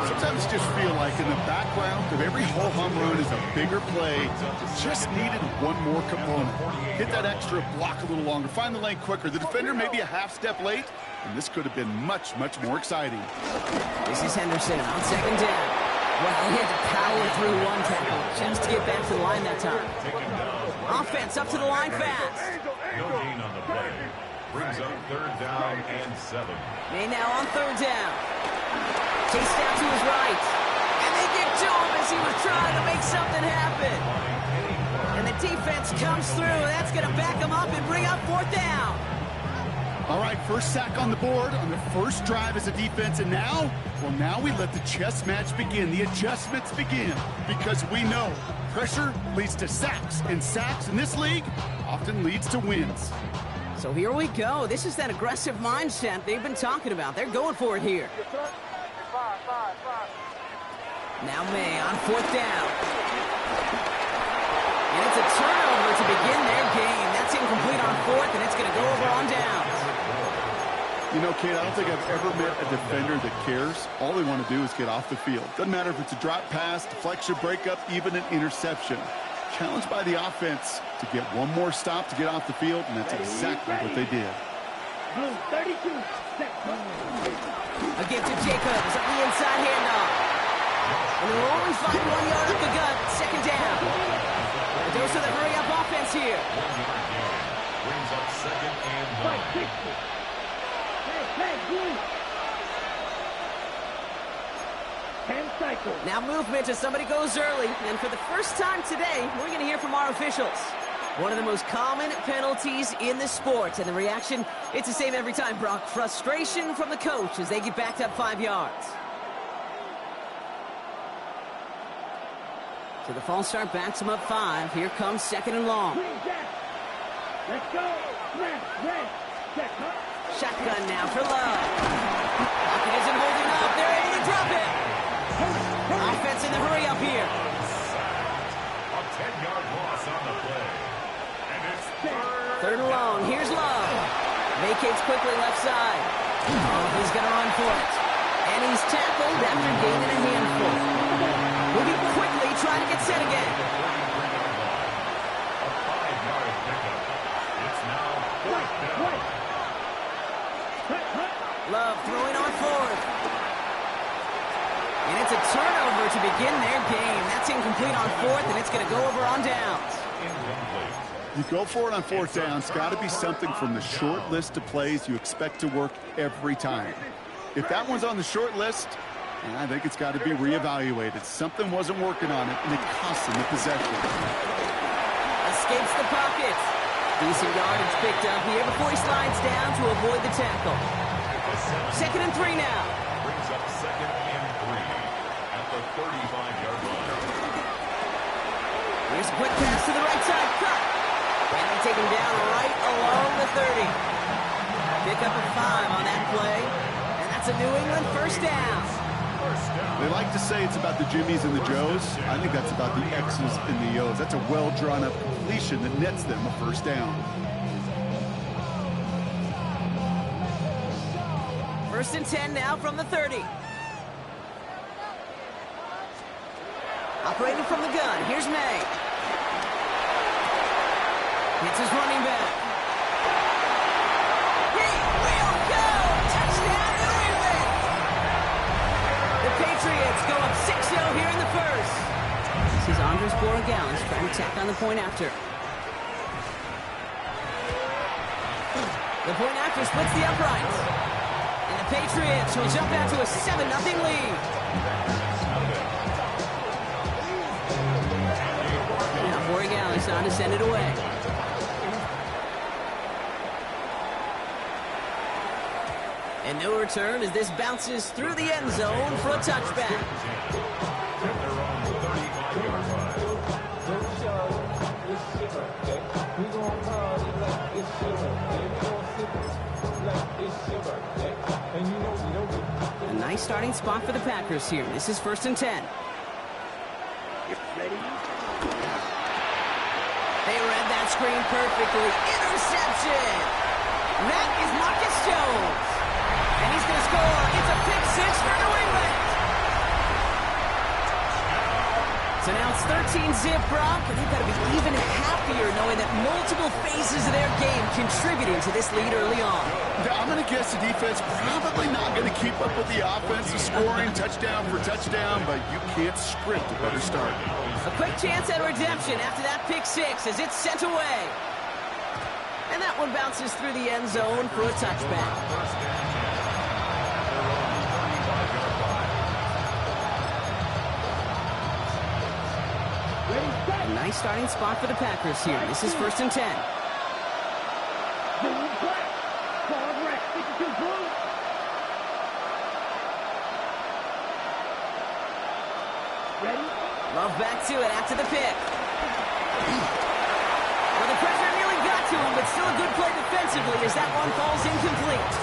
Sometimes just feel like in the background of every ho-hum run is a bigger play. Just needed one more component. Hit that extra block a little longer. Find the lane quicker. The defender may be a half step late, and this could have been much, much more exciting. This is Henderson on 2nd down. Well, he had to power through one tackle just to get back to the line that time. Offense up to the line fast. No gain on the play. Brings up 3rd down and 7. May now on 3rd down. Chased out to his right. And they get to him as he was trying to make something happen. And the defense comes through. That's going to back him up and bring up 4th down. All right, first sack on the board on the first drive as a defense. And now, well, now we let the chess match begin. The adjustments begin. Because we know pressure leads to sacks. And sacks in this league often leads to wins. So here we go. This is that aggressive mindset they've been talking about. They're going for it here. Now May on 4th down. And it's a turnover to begin their game. That's incomplete on 4th, and it's going to go over on downs. You know, Kate, I don't think I've ever met a defender that cares. All they want to do is get off the field. Doesn't matter if it's a drop pass, deflection, breakup, even an interception. Challenged by the offense to get one more stop to get off the field, and that's exactly what they did. Blue 32. A give to Jacobs up the inside handoff. And they'll only find 1 yard up the gut. 2nd down. A dose of the hurry-up offense here. 1 yard gain. Brings up 2nd and 9. Hey, Blue. 10 cycles. Now movement as somebody goes early. And for the first time today, we're going to hear from our officials. One of the most common penalties in the sport. And the reaction, it's the same every time, Brock. Frustration from the coach as they get backed up 5 yards. So the false start backs him up 5. Here comes 2nd and long. Let's go. Red. Check up. Shotgun now for Love. Pocket isn't holding up. They're able to drop it. Offense in the hurry up here. A 10-yard loss on the play. here's Love. Vacates quickly left side. Oh, he's going to run for it. And he's tackled after gaining a handful. Moving quickly, trying to get set again. A 5-yard pickup. It's now fourth down. Love throwing on fourth. And it's a turnover to begin their game. That's incomplete on fourth, and it's going to go over on downs. You go for it on fourth down. It's got to be something from the short list of plays you expect to work every time. If that one's on the short list, I think it's got to be reevaluated. Something wasn't working on it, and it cost him the possession. Escapes the pocket. Decent yardage picked up here before he slides down to avoid the tackle. 2nd and 3 now. Brings up 2nd and 3 at the 35-yard line. Here's a quick pass to the right side. Cut. And they take him down right along the 30. Pick up a 5 on that play. And that's a New England first down. They like to say it's about the Jimmies and the Joes. I think that's about the X's and the O's. That's a well-drawn-up completion that nets them a first down. 1st and 10 now from the 30. Operating from the gun. Here's May. It's his running back. He will go! Touchdown, New England! The Patriots go up 6-0 here in the first. This is Andres Borregales trying to tack on the point after. The point after splits the uprights. And the Patriots will jump out to a 7-0 lead. Now Borregales on to send it away. And no return as this bounces through the end zone for a touchback. A nice starting spot for the Packers here. This is 1st and 10. They read that screen perfectly. Interception! That is Marcus Jones. And he's going to score. It's a pick 6 for New England. So now it's 13-zip, Brock, and they've got to be even happier knowing that multiple phases of their game contributing to this lead early on. I'm going to guess the defense probably not going to keep up with the offense of scoring touchdown for touchdown, but you can't script a better start. A quick chance at redemption after that pick 6 as it's sent away. And that one bounces through the end zone for a touchback. A nice starting spot for the Packers here. This is 1st and 10. Love back to it after the pick. Well, the pressure nearly got to him, but still a good play defensively as that one falls incomplete.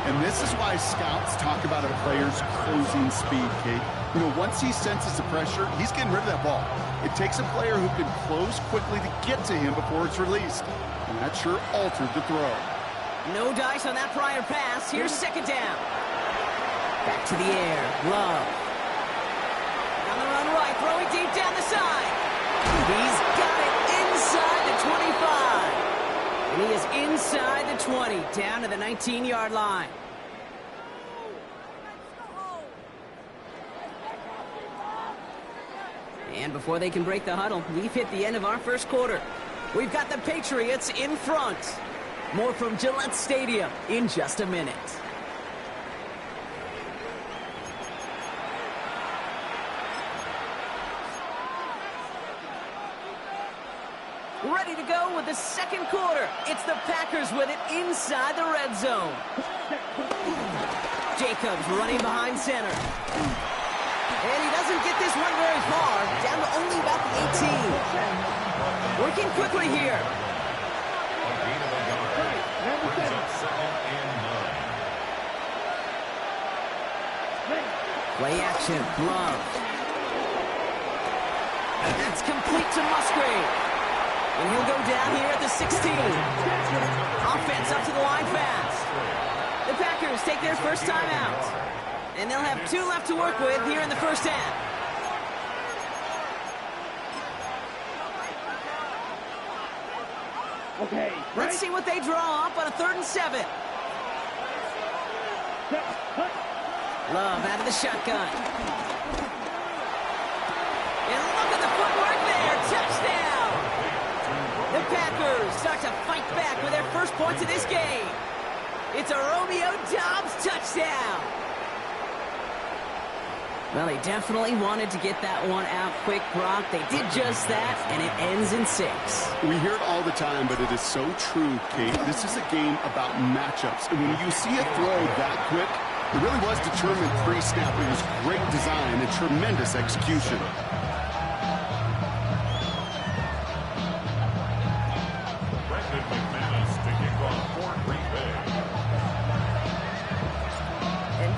And this is why scouts talk about a player's closing speed, Kate. You know, once he senses the pressure, he's getting rid of that ball. It takes a player who can close quickly to get to him before it's released. And that sure altered the throw. No dice on that prior pass. Here's 2nd down. Back to the air. Love. On the run right, throwing deep down the side. He's got it inside the 25. And he is inside the 20, down to the 19-yard line. And before they can break the huddle, we've hit the end of our first quarter. We've got the Patriots in front. More from Gillette Stadium in just a minute. Ready to go with the second quarter. It's the Packers with it inside the red zone. Jacobs running behind center. And he doesn't get this one very far, down to only about the 18. Working quickly here. Play action, Love. And that's complete to Musgrave. And he'll go down here at the 16. Offense up to the line fast. The Packers take their first time out. And they'll have 2 left to work with here in the first half. Okay. Let's see what they draw up on a 3rd and 7. Love out of the shotgun. And look at the footwork there. Touchdown. The Packers start to fight back with their first points of this game. It's a Romeo Doubs touchdown. Well, they definitely wanted to get that one out quick, Brock. They did just that, and it ends in 6. We hear it all the time, but it is so true, Kate. This is a game about matchups. And when you see a throw that quick, it really was determined pre-snap. It was great design and tremendous execution.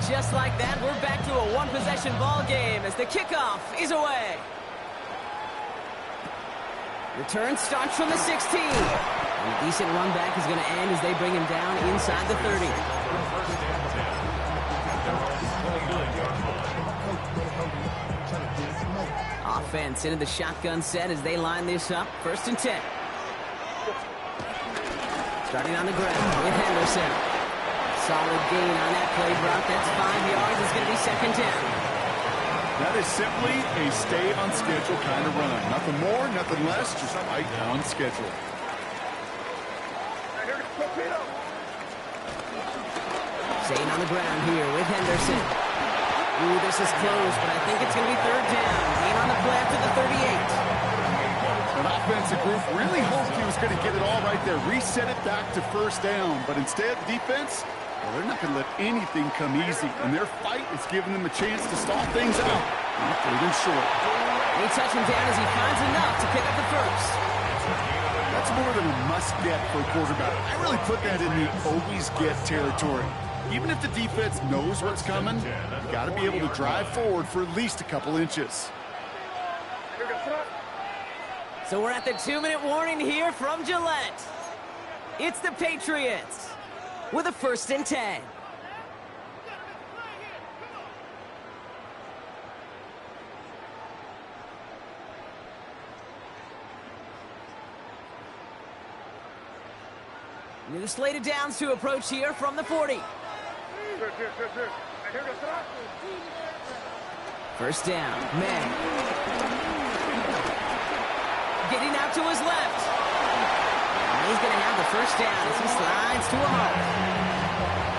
Just like that, we're back to a one-possession ball game as the kickoff is away. Return starts from the 16. And a decent run back is going to end as they bring him down inside the 30. Offense into the shotgun set as they line this up. 1st and 10. Starting on the ground with Henderson. Solid gain on that play, Brock. That's 5 yards. It's going to be 2nd down. That is simply a stay-on-schedule kind of run. Nothing more, nothing less, just right on schedule. Staying on the ground here with Henderson. Ooh, this is close, but I think it's going to be 3rd down. Gain on the play after the 38. An offensive group really hoped he was going to get it all right there, reset it back to 1st down. But instead, the defense, well, they're not going to let anything come easy. And their fight is giving them a chance to stall things out. And they've been short. They touch him down as he finds enough to pick up the 1st. That's more than a must-get for a quarterback. I really put that in the always-get territory. Even if the defense knows what's coming, you got to be able to drive forward for at least a couple inches. So we're at the 2-minute warning here from Gillette. It's the Patriots with a 1st and 10. New slate of downs to approach here from the 40. 1st down, May. Getting out to his left. And he's going to have the 1st down as he slides to a halt.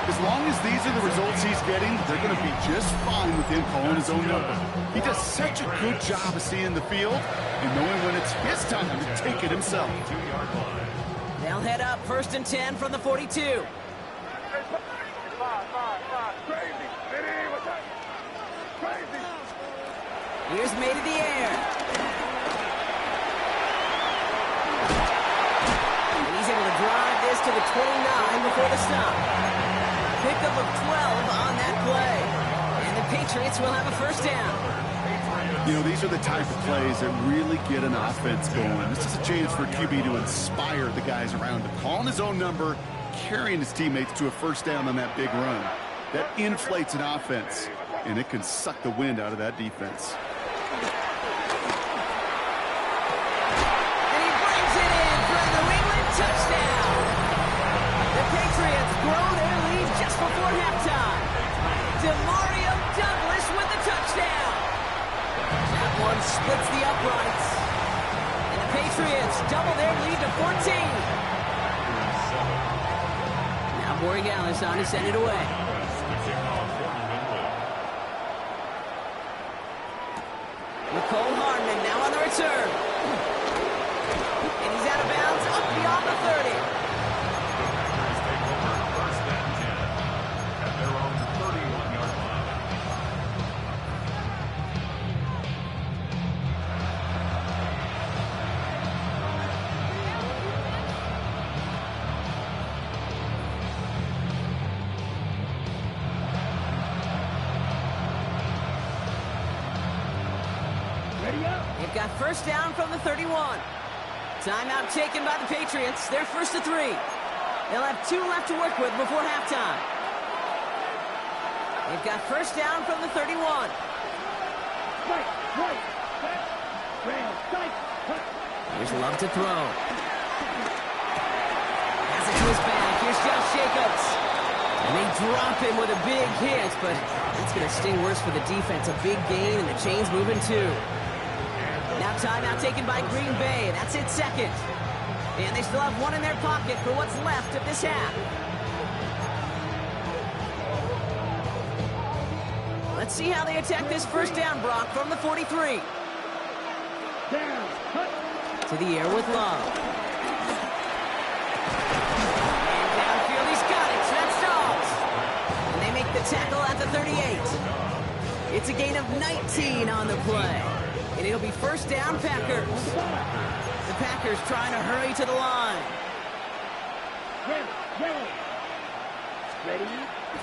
As long as these are the results he's getting, they're going to be just fine with him calling his own number. He does such a good job of seeing the field and knowing when it's his time to take it himself. They'll head up 1st and 10 from the 42. Here's May to the air. And he's able to drive this to the 29 before the stop. Pickup of 12 on that play. And the Patriots will have a 1st down. You know, these are the type of plays that really get an offense going. This is a chance for QB to inspire the guys around him. Calling his own number, carrying his teammates to a 1st down on that big run. That inflates an offense, and it can suck the wind out of that defense. And he brings it in for a New England touchdown. The Patriots grow their lead just before halftime. DeMario Douglas with the touchdown. That one splits the uprights. And the Patriots double their lead to 14. Now Borregales on to send it away. Nicole Hardman now on the return. And he's out of bounds up beyond the 30. At their own 31-yard line. They've got 1st down from the 31. Timeout taken by the Patriots. They're first to 3. They'll have 2 left to work with before halftime. They've got first down from the 31. Here's Love to throw. Has it to his back. Here's Josh Jacobs. And they drop him with a big hit, but it's going to sting worse for the defense. A big gain, and the chain's moving too. Now timeout taken by Green Bay. That's it, second. And they still have 1 in their pocket for what's left of this half. Let's see how they attack this first down, Brock, from the 43. To the air with Love. And downfield, he's got it. That's Dobbs. And they make the tackle at the 38. It's a gain of 19 on the play. And it'll be first down, Packers. The Packers trying to hurry to the line. Ready?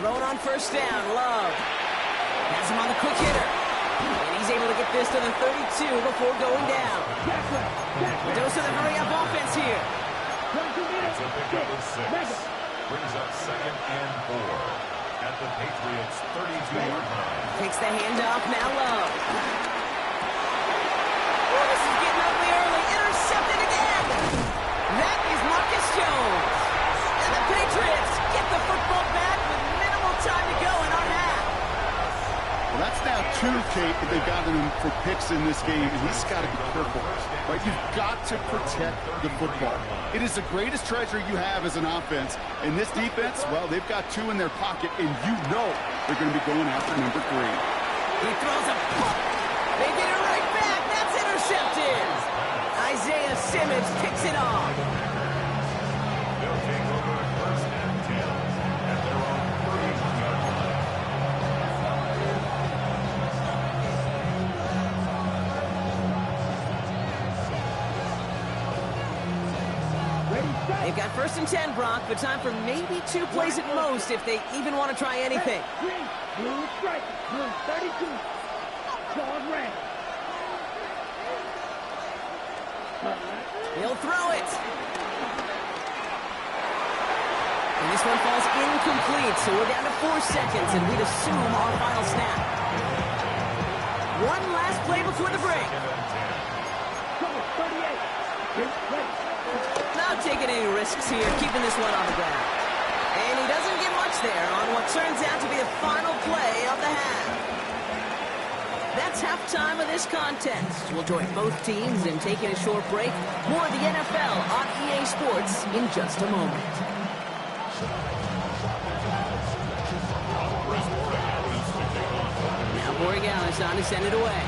Thrown on first down, Love. Has him on the quick hitter. And he's able to get this to the 32 before going down. A dose of the hurry-up offense here. It's a pickup of 6. Brings up 2nd and 4 at the Patriots' 32-yard line. Takes the handoff, now Love. Oh, this is getting ugly early. Intercepted again. That is Marcus Jones. And the Patriots get the football back with minimal time to go in our half. Well, that's now 2, Kate, that they've gotten him for picks in this game, and he's got to be careful. Right? You've got to protect the football. It is the greatest treasure you have as an offense. And this defense, well, they've got 2 in their pocket, and you know they're going to be going after number 3. He throws a pump. They get it right back. That's intercepted. Isaiah Simmons picks it off. They'll take over first and 10 at their own 31-yard line. They've got first and 10, Brock, but time for maybe 2 plays at most if they even want to try anything. Green, blue strike, blue 32. Dog red. He'll throw it. And this one falls incomplete, so we're down to 4 seconds, and we'd assume our final snap. One last play before the break. 38. Not taking any risks here, keeping this one on the ground. And he doesn't get much there on what turns out to be the final play of the half. That's halftime of this contest. We'll join both teams in taking a short break. More of the NFL on EA Sports in just a moment. Now Borregales on to send it away.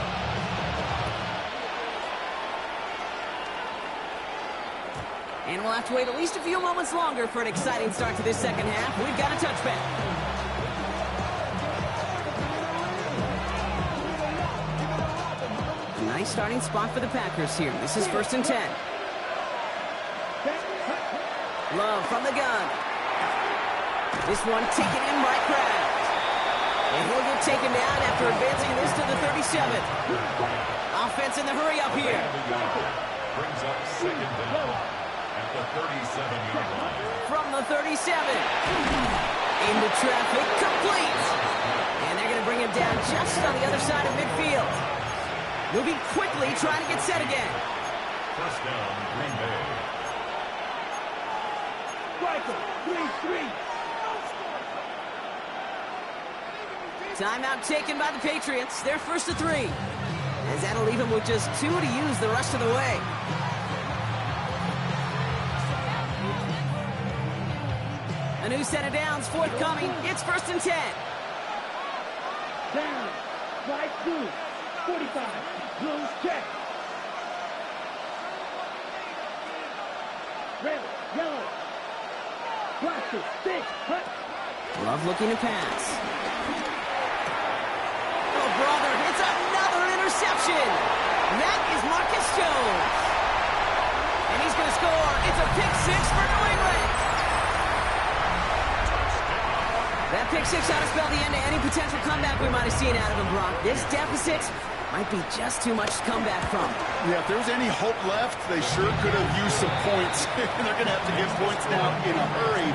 And we'll have to wait at least a few moments longer for an exciting start to this second half. We've got a touchback. A nice starting spot for the Packers here. This is first and 10. Love from the gun. This one taken in by Kraft. And he'll get taken down after advancing this to the 37. Offense in the hurry up here. Brings up 2nd down at the 37-yard line. From the 37. Into traffic, complete. And they're going to bring him down just on the other side of midfield. Moving quickly, trying to get set again. First down, Green Bay. Striker, 3-3. Timeout taken by the Patriots. They're first to 3. As that'll leave him with just 2 to use the rest of the way. A new set of downs forthcoming. It's first and 10. Down. Right 2. 45. Blues check. Red, yellow. Plastic, stick, hut. Love looking to pass. Oh, brother, it's another interception. That is Marcus Jones. And he's going to score. It's a pick 6 for New England. That pick 6 ought to spell the end to any potential comeback we might have seen out of him, Brock. This deficit, Might be just too much to come back from. Yeah, if there was any hope left, they sure could have used some points. They're going to have to get points now in a hurry.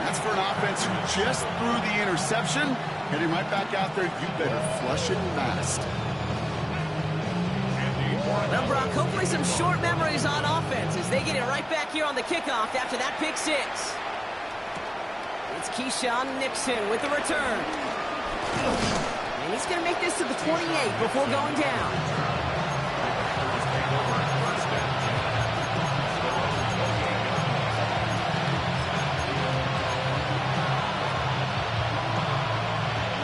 That's for an offense who just threw the interception. Heading right back out there, you better flush it fast. Well, Brock, hopefully some short memories on offense as they get it right back here on the kickoff after that pick six. It's Keyshawn Nixon with the return. And he's going to make this to the 28 before going down.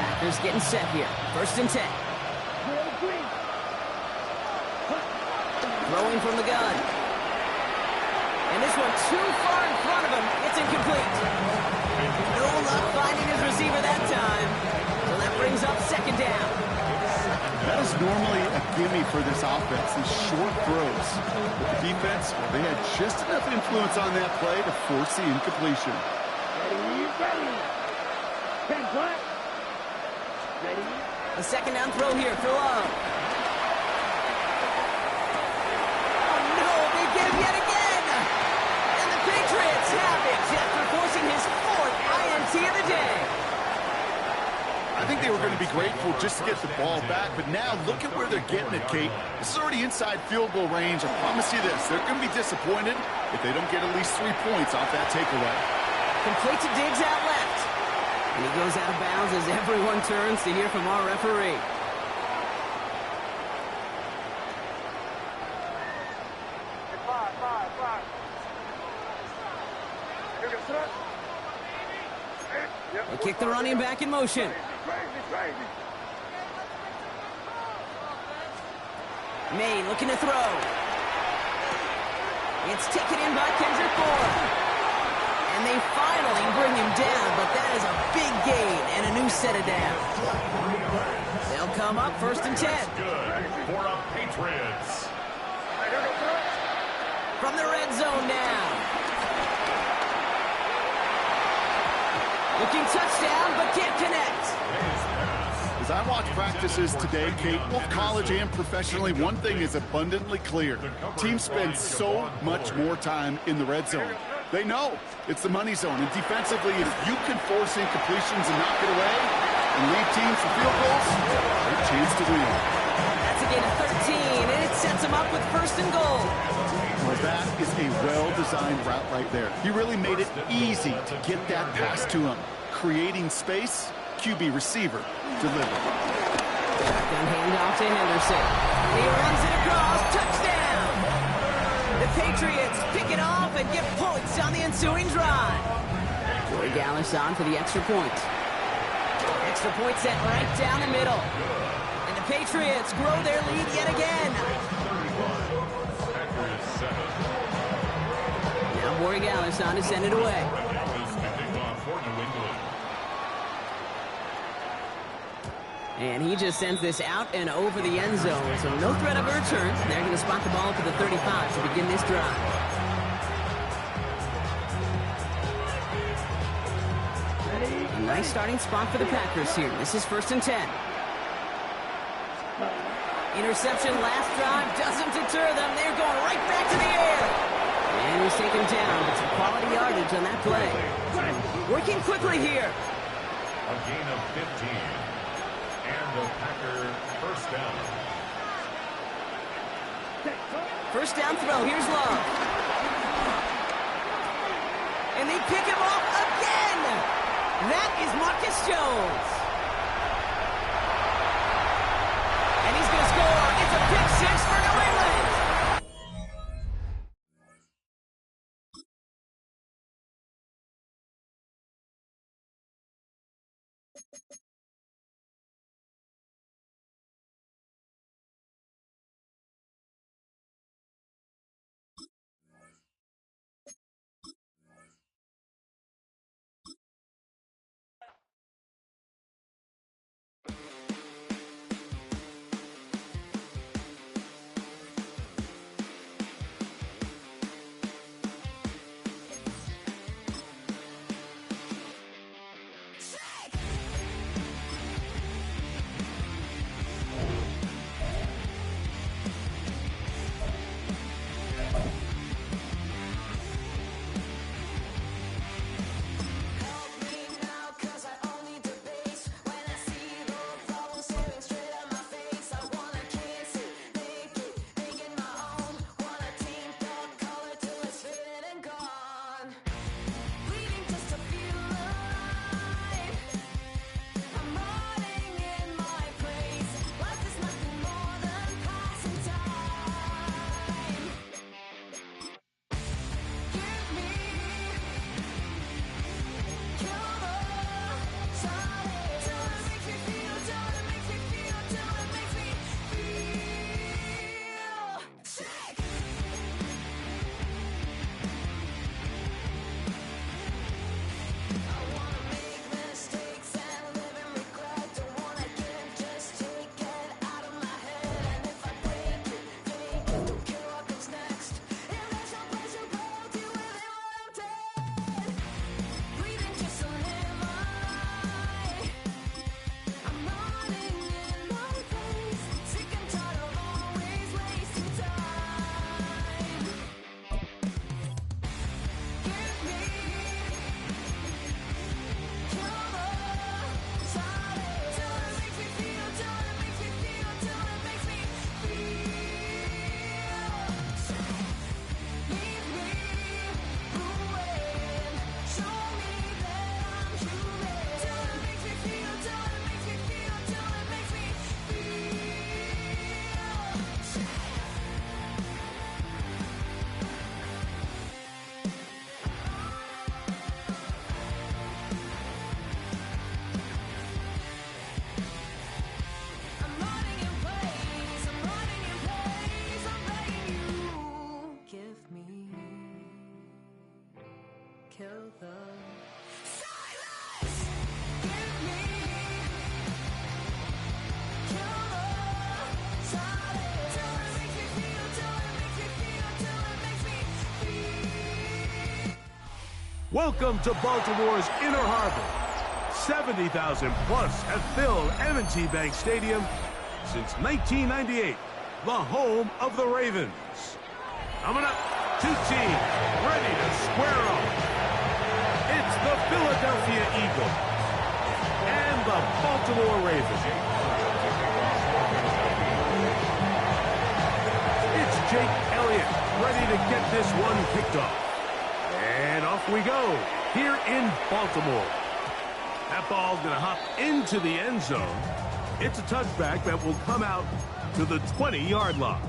Packers getting set here. 1st and 10. Throwing from the gun. And this one too far in front of him. It's incomplete. No luck finding his receiver that time. So that brings up 2nd down. That is normally a gimme for this offense, these short throws. But the defense, they had just enough influence on that play to force the incompletion. Ready. 10 flat. Ready. A 2nd down throw here for Love. Get him yet again! And the Patriots have it after forcing his 4th INT of the day. I think they were going to be grateful just to get the ball back, but now look at where they're getting it, Kate. This is already inside field goal range. I promise you this, they're going to be disappointed if they don't get at least 3 points off that takeaway. Complete to Diggs out left. And he goes out of bounds as everyone turns to hear from our referee. They kick the running back in motion. May looking to throw. It's taken in by Kendrick Bourne. And they finally bring him down, but that is a big gain and a new set of downs. They'll come up 1st and 10. Good for the Patriots. From the red zone now. Looking touchdown, but can't connect. As I watch practices today, Kate, both college and professionally, one thing is abundantly clear. Teams spend so much more time in the red zone. They know it's the money zone, and defensively, if you can force incompletions and knock it away and lead teams for field goals, great chance to win. That's a gain of 13, and it sets them up with 1st and goal. Well, that is a well-designed route right there. He really made it easy to get that pass to him. Creating space, QB receiver delivered. Shotgun handoff to Henderson. He runs it across, touchdown! The Patriots pick it off and get points on the ensuing drive. Joey Gallis on for the extra point. Extra point set right down the middle. And the Patriots grow their lead yet again. Now Borregales on to send it away. And he just sends this out and over the end zone. So no threat of a return. They're going to spot the ball to the 35 to begin this drive. A nice starting spot for the Packers here. This is 1st and 10. Interception last drive doesn't deter them. They're going right back to the air. And he's taken down. It's a quality yardage on that play. Working quickly here. A gain of 15. And the Packer 1st down. 1st down throw. Here's Love. And they pick him off again. That is Marcus Jones. And he's going to score. It's a pick six for New England. kill them. Silence! Give me killer silence. Till it makes me feel, till it makes me feel, till it makes me feel. Welcome to Baltimore's Inner Harbor. 70,000 plus have filled M&T Bank Stadium since 1998, the home of the Ravens. Coming up, two teams ready to square off. It's the Philadelphia Eagles and the Baltimore Ravens. It's Jake Elliott ready to get this one kicked off. And off we go here in Baltimore. That ball's going to hop into the end zone. It's a touchback that will come out to the 20-yard line.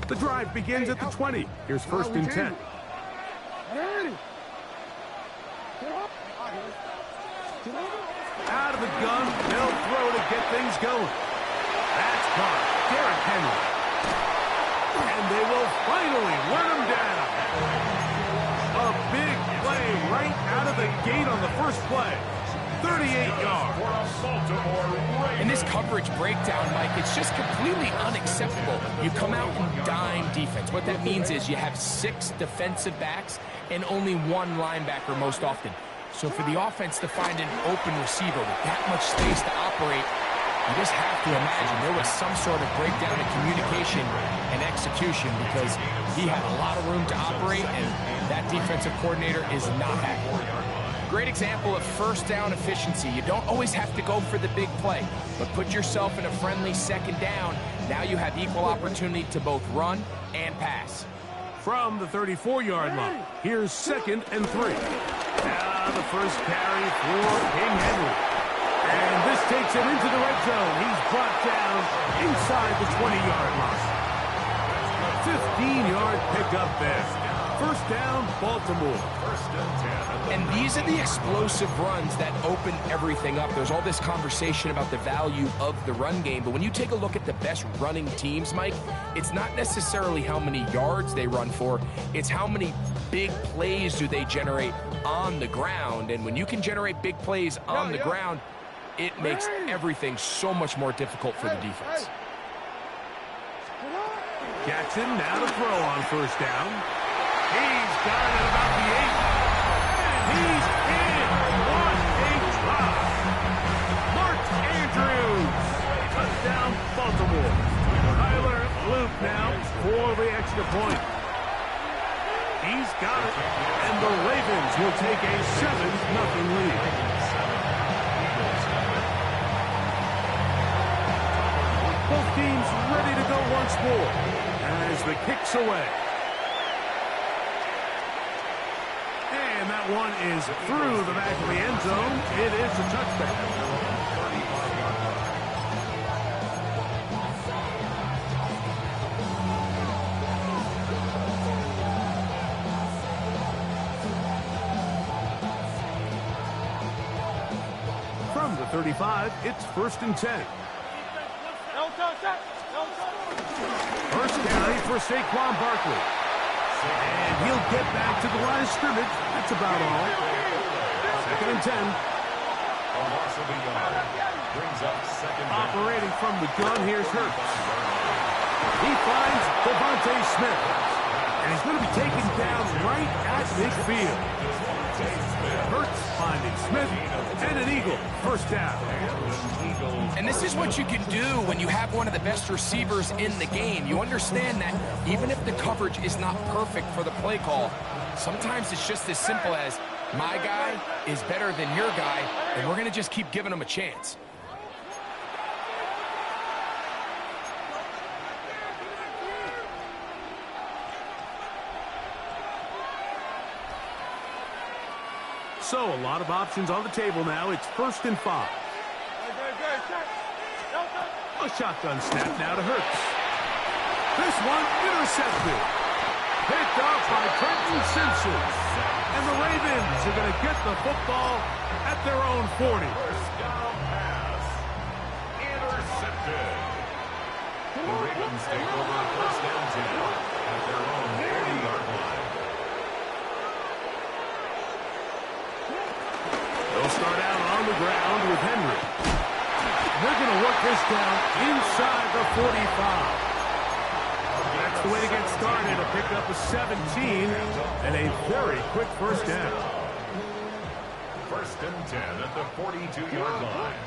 The drive begins at the 20. Here's first and 10. Out of the gun, they'll throw to get things going. That's caught. Derrick Henry. And they will finally run him down. A big play right out of the gate on the first play. 38 yards. In this coverage breakdown, Mike, it's just completely unacceptable. You come out in dime defense. What that means is you have 6 defensive backs and only 1 linebacker most often. So for the offense to find an open receiver with that much space to operate, you just have to imagine there was some sort of breakdown in communication and execution because he had a lot of room to operate, and that defensive coordinator is not happy. Great example of first down efficiency. You don't always have to go for the big play, but put yourself in a friendly second down. Now you have equal opportunity to both run and pass. From the 34-yard line, here's second and 3. Now the first carry for King Henry. And this takes him into the red zone. He's brought down inside the 20-yard line. 15-yard pickup there. First down, Baltimore. And these are the explosive runs that open everything up. There's all this conversation about the value of the run game, but when you take a look at the best running teams, Mike, it's not necessarily how many yards they run for, it's how many big plays do they generate on the ground. And when you can generate big plays on the ground, it makes everything so much more difficult for the defense. Jackson now to throw on first down. He's got it about the 8. And he's in. What a drop. Mark Andrews. Touchdown, Baltimore. Tyler Luke now for the extra point. He's got it. And the Ravens will take a 7-0 lead. Both teams ready to go once more as the kick's away. And that one is through the back of the end zone. It is a touchback. From the 35, it's first and 10. First carry for Saquon Barkley. And he'll get back to the line of scrimmage. That's about all. Second and 10. Operating from the gun, here's Hurts. He finds Devontae Smith. And he's going to be taken down right at midfield. Hurts finding Smith, and an eagle, first down. And this is what you can do when you have one of the best receivers in the game. You understand that even if the coverage is not perfect for the play call, sometimes it's just as simple as, my guy is better than your guy, and we're going to just keep giving him a chance. So, a lot of options on the table now. It's 1st and 5. A shotgun snap now to Hurts. This one intercepted. Picked off by Trenton Simpson. And the Ravens are going to get the football at their own 40. First down pass. Intercepted. The Ravens take over 1st and 10 at their own 40-yard line. They'll start out on the ground with Henry. They're going to work this down inside the 45. That's the way to get started. A pick up a 17 and a very quick first down. 1st and 10 at the 42-yard line.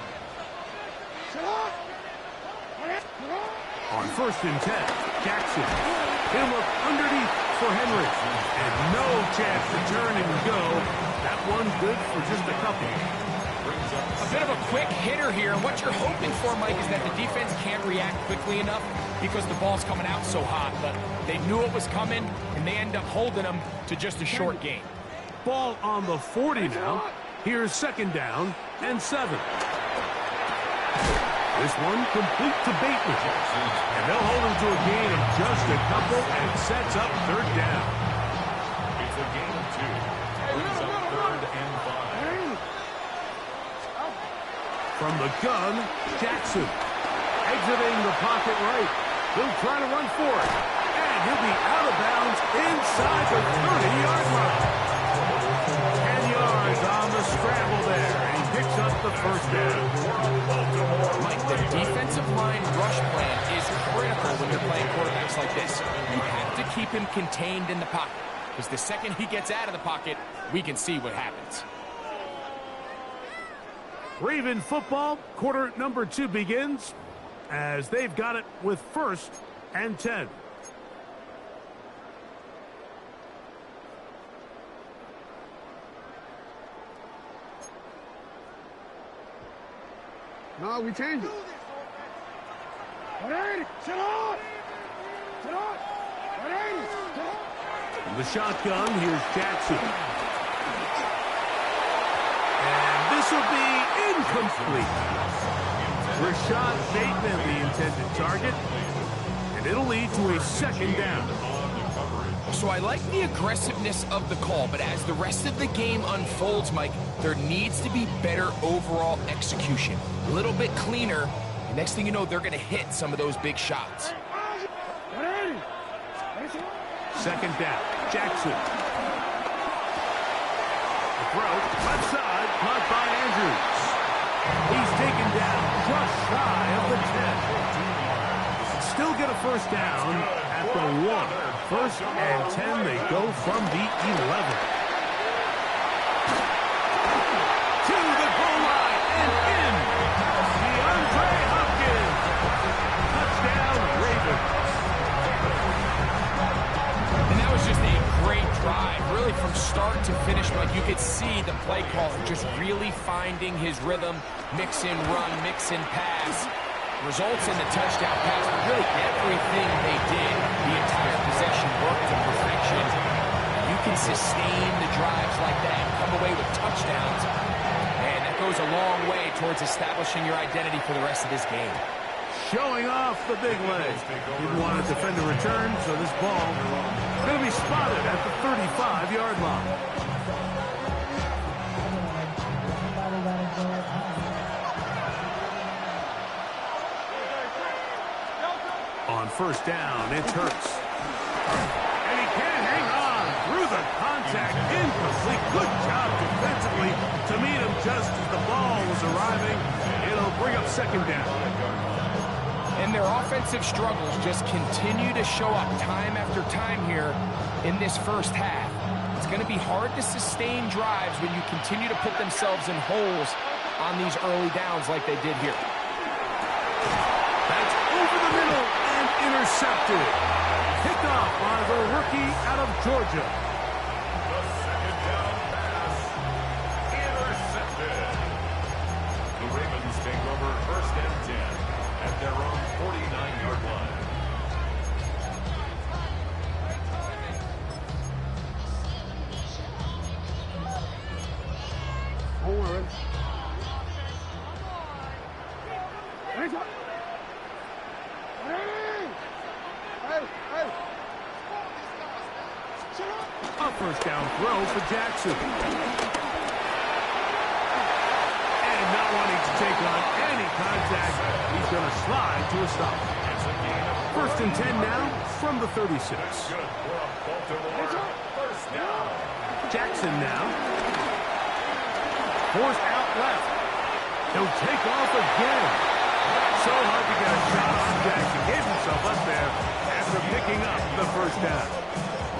On 1st and 10, Jackson. He'll look underneath for Henry. And no chance to turn and go. That one good for just a couple. A bit of a quick hitter here. What you're hoping for, Mike, is that the defense can't react quickly enough because the ball's coming out so hot. But they knew it was coming, and they end up holding them to just a short gain. Ball on the 40 now. Here's 2nd down and 7. This one complete to Bateman. And they'll hold him to a gain of just a couple and sets up 3rd down. It's a gain of 2. Brings up 3rd and 5. From the gun, Jackson. Exiting the pocket right. He'll try to run for it. And he'll be out of bounds inside the 30-yard line. 10 yards on the scramble there. And he picks up the 1st down. Mike, the defensive line rush plan is critical when you're playing quarterbacks like this. You have to keep him contained in the pocket, because the second he gets out of the pocket, we can see what happens. Raven football, quarter number 2 begins as they've got it with 1st and 10. No, we changed it. From the shotgun, here's Jackson. And this will be incomplete. Rashad Bateman, the intended target. And it'll lead to a 2nd down. So I like the aggressiveness of the call, but as the rest of the game unfolds, Mike, there needs to be better overall execution. A little bit cleaner. And next thing you know, they're going to hit some of those big shots. 2nd down. Jackson. The throw, left side, caught by Andrews. He's taken down just shy of the 10. Still get a 1st down at the 1. 1st and 10, they go from the 11. To the goal line and in. DeAndre Hopkins. Touchdown, Ravens. And that was just a great drive. Really from start to finish, Mike, you could see the play call just really finding his rhythm. Mix in run, mix in pass. Results in the touchdown pass. Really everything they did, the entire possession worked to perfection. You can sustain the drives like that and come away with touchdowns. And that goes a long way towards establishing your identity for the rest of this game. Showing off the big leg. Didn't want to defend a return, so this ball going to be spotted at the 35-yard line. On 1st down, it's Hurts. And he can't hang on through the contact. Incomplete. Good job defensively to meet him just as the ball was arriving. It'll bring up 2nd down. And their offensive struggles just continue to show up time after time here. in this first half. It's going to be hard to sustain drives when you continue to put themselves in holes on these early downs like they did here. That's over the middle and intercepted. Picked off by the rookie out of Georgia. The second down pass intercepted. The Ravens take over 1st and 10 at their own 49-yard line. A first down throw for Jackson. And not wanting to take on any contact, he's going to slide to a stop. 1st and 10 now from the 36. Jackson now. Forced out left. He'll take off again. So hard to get a shot on Jackson. Gave himself up there after picking up the first down.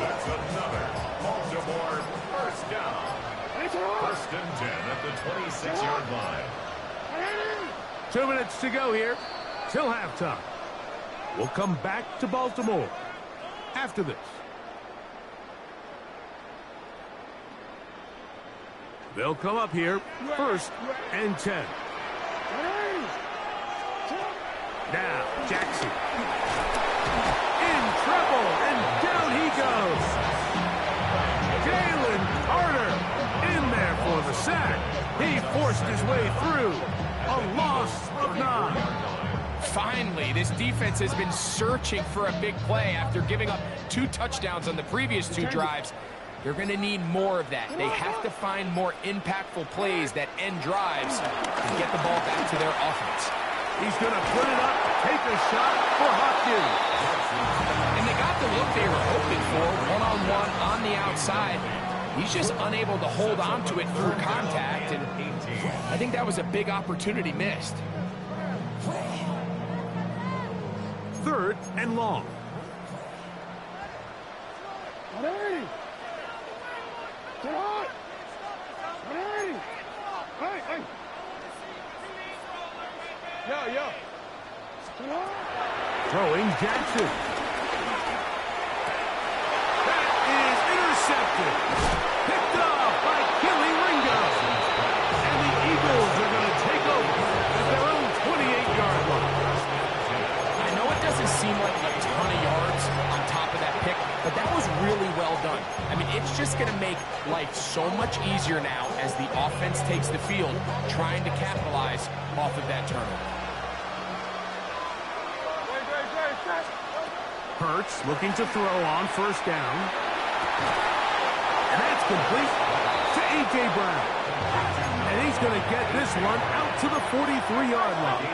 That's another Baltimore first down. 1st and 10 at the 26-yard line. 2 minutes to go here till halftime. We'll come back to Baltimore after this. They'll come up here 1st and 10. Now, Jackson. In trouble, and down he goes. Jalen Carter in there for the sack. He forced his way through. A loss of 9. Finally, this defense has been searching for a big play after giving up 2 touchdowns on the previous 2 drives. They're going to need more of that. They have to find more impactful plays that end drives and get the ball back to their offense. He's going to put it up, take a shot for Hopkins. And they got the look they were hoping for, one-on-one on the outside. He's just unable to hold on to it through contact, and I think that was a big opportunity missed. 3rd and long. Throwing Jackson. That is intercepted. Picked off by Kelly Ringo. And the Eagles are going to take over at their own 28-yard line. I know it doesn't seem like a ton of yards on top of that pick, but that was really well done. I mean, it's just going to make life so much easier now as the offense takes the field, trying to capitalize off of that turnover. Hurts looking to throw on 1st down. And that's complete to A.J. Brown. And he's going to get this one out to the 43-yard line.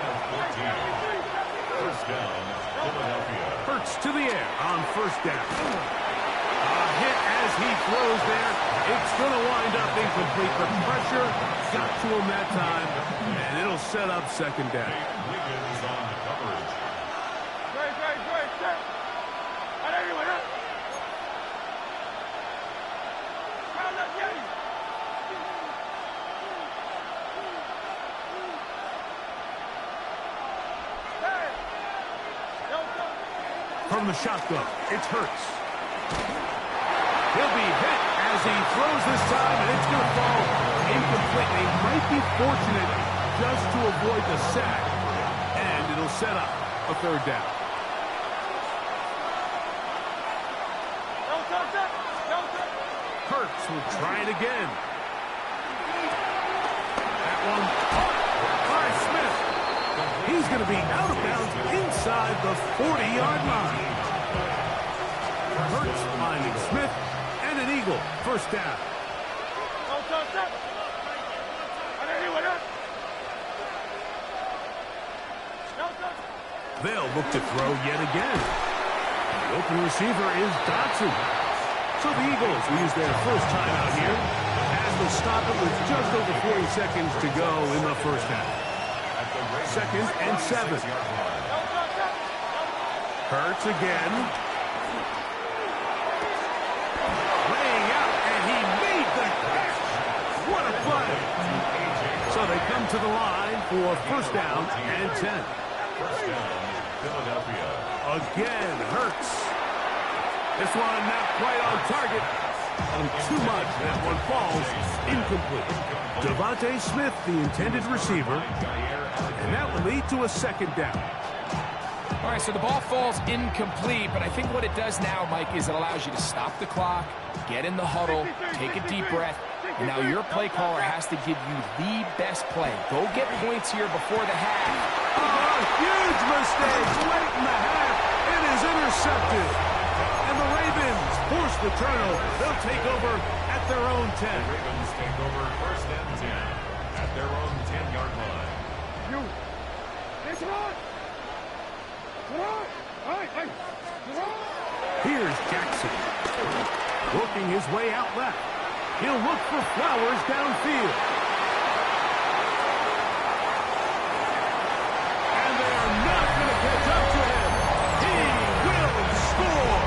1st down, Philadelphia. Hurts to the air on 1st down. A hit as he throws there. It's going to wind up incomplete. The pressure got to him that time, and it'll set up 2nd down. Wiggins on the coverage. From the shotgun, it's Hurts. He'll be hit as he throws this time, and it's going to fall incomplete. They might be fortunate just to avoid the sack, and it'll set up a 3rd down. Hurts will try it again. That one caught by Smith. He's going to be out of bounds inside the 40-yard line. Hurts finding Smith, and an Eagle. 1st down. They'll look to throw yet again. The open receiver is Dotson. So the Eagles will use their first timeout here as they'll stop it with just over 40 seconds to go in the 1st half. 2nd and 7. Hurts again. to the line for first down and 10. First down, Philadelphia. Again, Hurts. This one not quite on target. And too much. That one falls incomplete. Devontae Smith, the intended receiver. And that will lead to a second down. All right, so the ball falls incomplete, but I think what it does now, Mike, is it allows you to stop the clock, get in the huddle, take a deep breath, and now your play caller has to give you the best play. Go get points here before the half. Oh, huge mistake late in the half. It is intercepted. And the Ravens force the turnover. They'll take over at their own 10. The Ravens take over first and 10 at their own 10-yard line. Here's Jackson. Working his way out left. He'll look for Flowers downfield. And they are not going to catch up to him. He will score.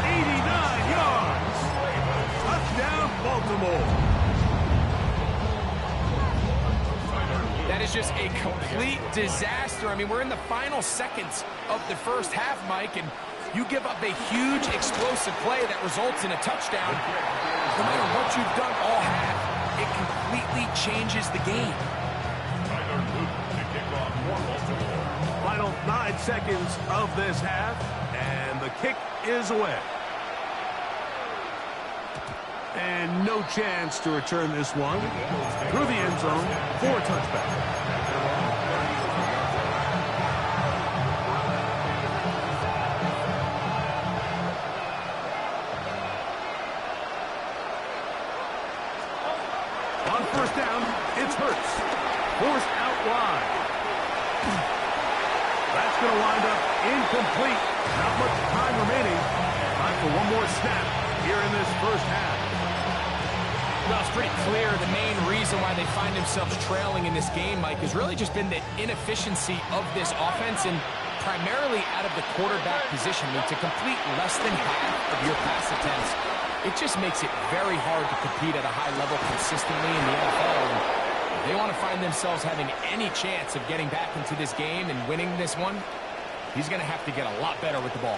89 yards. Touchdown, Baltimore. That is just a complete disaster. I mean, we're in the final seconds of the first half, Mike, and you give up a huge explosive play that results in a touchdown. No matter what you've done all half, it completely changes the game. Tyler Luke to kick off for Baltimore. Final 9 seconds of this half, and the kick is away. And no chance to return this one through the end zone for a touchback. On first down, it's Hurts. Forced out wide. That's going to wind up incomplete. Not much time remaining. Time for one more snap here in this first half. Well, it's pretty clear the main reason why they find themselves trailing in this game, Mike, has really just been the inefficiency of this offense and primarily out of the quarterback position. I mean, to complete less than half of your pass attempts, it just makes it very hard to compete at a high level consistently in the NFL. And if they want to find themselves having any chance of getting back into this game and winning this one, he's going to have to get a lot better with the ball.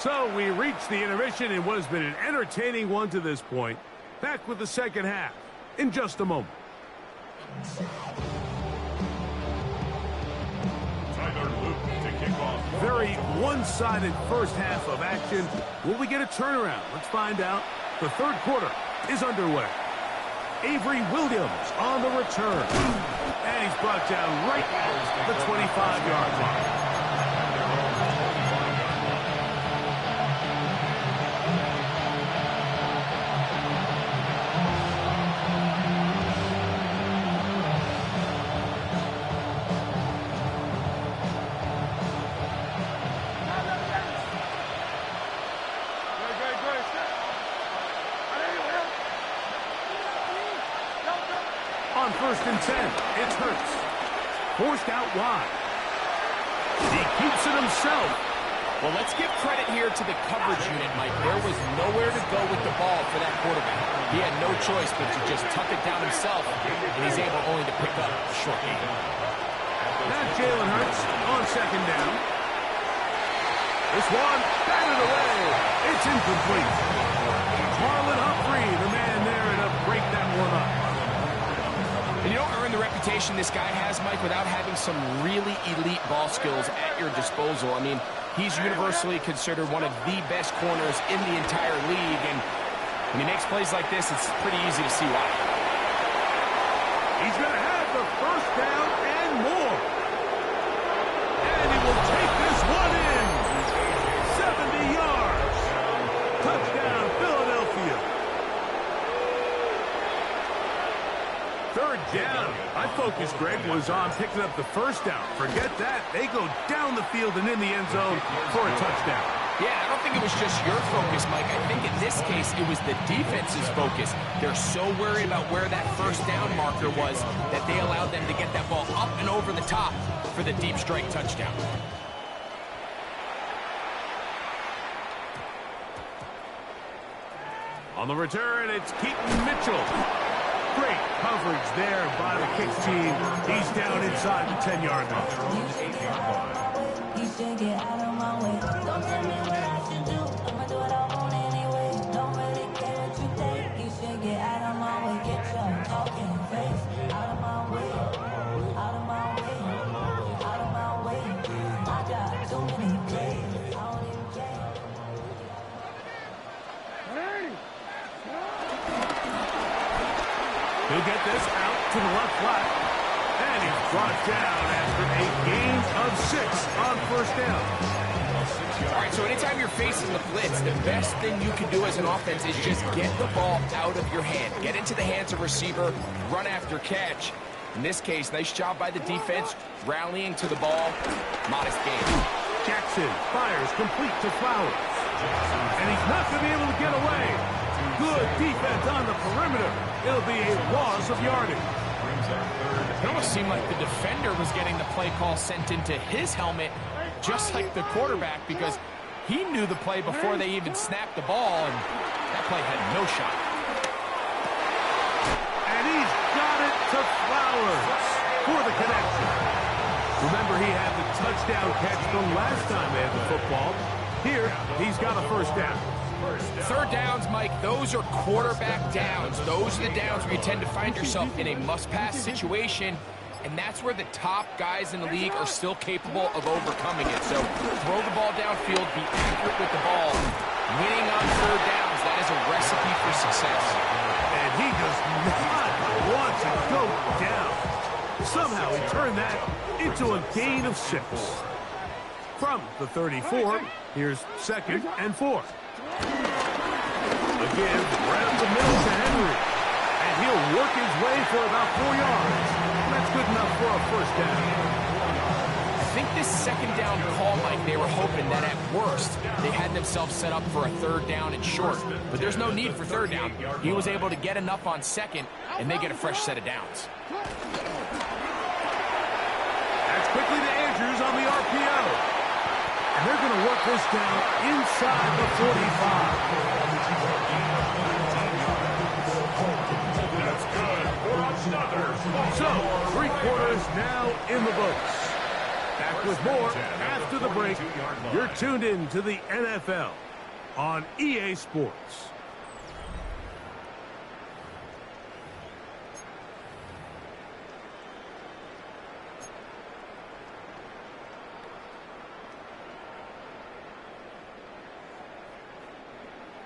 So we reach the intermission in what has been an entertaining one to this point. Back with the second half in just a moment. Tyler Luke to kick off. Very one-sided first half of action. Will we get a turnaround? Let's find out. The third quarter is underway. Avery Williams on the return. And he's brought down right at the 25-yard line. On first and 10, it's Hurts. Forced out wide. He keeps it himself. Well, let's give credit here to the coverage unit, Mike. There was nowhere to go with the ball for that quarterback. He had no choice but to just tuck it down himself, and he's able only to pick up a short gain. Now Jalen Hurts on second down. This one batted away. It's incomplete. Marlon Humphrey, the man there to break that one up. And you don't earn the reputation this guy has, Mike, without having some really elite ball skills at your disposal. I mean, he's universally considered one of the best corners in the entire league, and when he makes plays like this, it's pretty easy to see why. He's going to have the first down and more. And he will take this one in. 70 yards. Touchdown, Philadelphia. Third down. My focus, Greg, was on picking up the first down. Forget that. They go down the field and in the end zone for a touchdown. Yeah, I don't think it was just your focus, Mike. I think in this case, it was the defense's focus. They're so worried about where that first down marker was that they allowed them to get that ball up and over the top for the deep strike touchdown. On the return, it's Keaton Mitchell. Great coverage there by the kicks team. He's down inside the 10-yard line. You should get out of my way. Don't tell me what I should do. I'ma do it all on anyway. Don't really care what you think. You should get out of my way. Get your talking face out of my way. Out of my way. Out of my way. I got too many plays. I don't even care. He'll get this out to the left flat. And he's brought down after a gain of 6 on first down. All right, so anytime you're facing the blitz, the best thing you can do as an offense is just get the ball out of your hand. Get into the hands of receiver, run after catch. In this case, nice job by the defense, rallying to the ball. Modest gain. Jackson fires complete to Flowers. And he's not going to be able to get away. Good defense on the perimeter. It'll be a loss of yardage. It almost seemed like the defender was getting the play call sent into his helmet, just like the quarterback, because he knew the play before they even snapped the ball, and that play had no shot. And he's got it to Flowers for the connection. Remember, he had the touchdown catch the last time they had the football. Here, he's got a first down. Third downs, Mike, those are quarterback downs. Those are the downs where you tend to find yourself in a must-pass situation, and that's where the top guys in the league are still capable of overcoming it. So throw the ball downfield, be accurate with the ball. Winning on third downs, that is a recipe for success. And he does not want to go down. Somehow he turned that into a gain of 6. From the 34, here's 2nd and 4. Again, right up the middle to Henry. And he'll work his way for about 4 yards. That's good enough for a first down. I think this second down call, Mike, they were hoping that at worst they had themselves set up for a third down and short. But there's no need for third down. He was able to get enough on second, and they get a fresh set of downs. That's quickly to Andrews on the RPO. And they're going to work this down inside the 45. That's good for another. So, 3 quarters now in the books. Back with more after the break. You're tuned in to the NFL on EA Sports.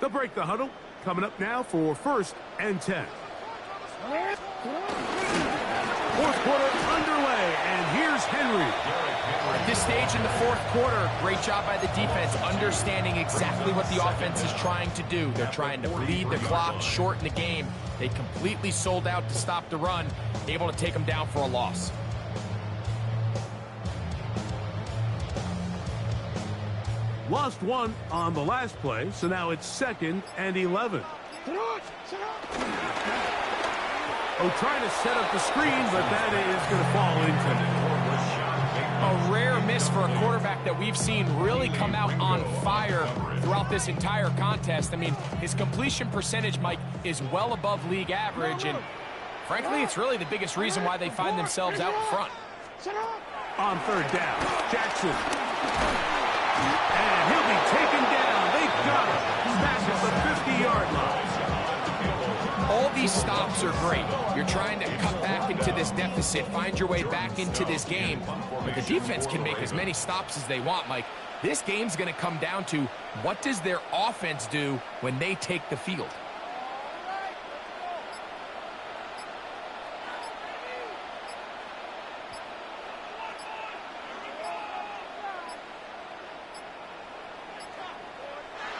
They'll break the huddle. Coming up now for 1st and 10. 4th quarter underway, and here's Henry. At this stage in the 4th quarter, great job by the defense, understanding exactly what the offense is trying to do. They're trying to bleed the clock, shorten the game. They completely sold out to stop the run, able to take them down for a loss. Lost 1 on the last play, so now it's 2nd and 11. Oh, trying to set up the screen, but that is going to fall intended. A rare miss for a quarterback that we've seen really come out on fire throughout this entire contest. I mean, his completion percentage, Mike, is well above league average, and frankly, it's really the biggest reason why they find themselves out in front. On 3rd down, Jackson. And he'll be taken down. They've got him back at the 50-yard line. All these stops are great. You're trying to cut back into this deficit, find your way back into this game. But the defense can make as many stops as they want, Mike. This game's going to come down to what does their offense do when they take the field.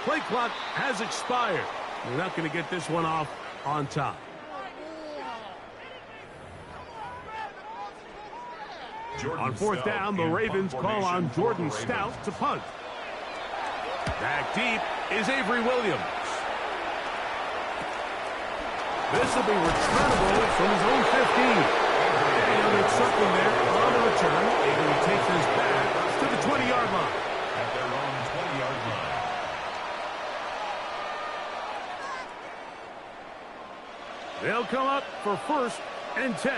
Play clock has expired. They're not going to get this one off on top. On 4th down, the Ravens call on Jordan Stout to punt. Back deep is Avery Williams. This will be returnable from his own 15. And it's something there on the return. Able to take this back to the 20-yard line. At their own 20-yard line. They'll come up for 1st and 10.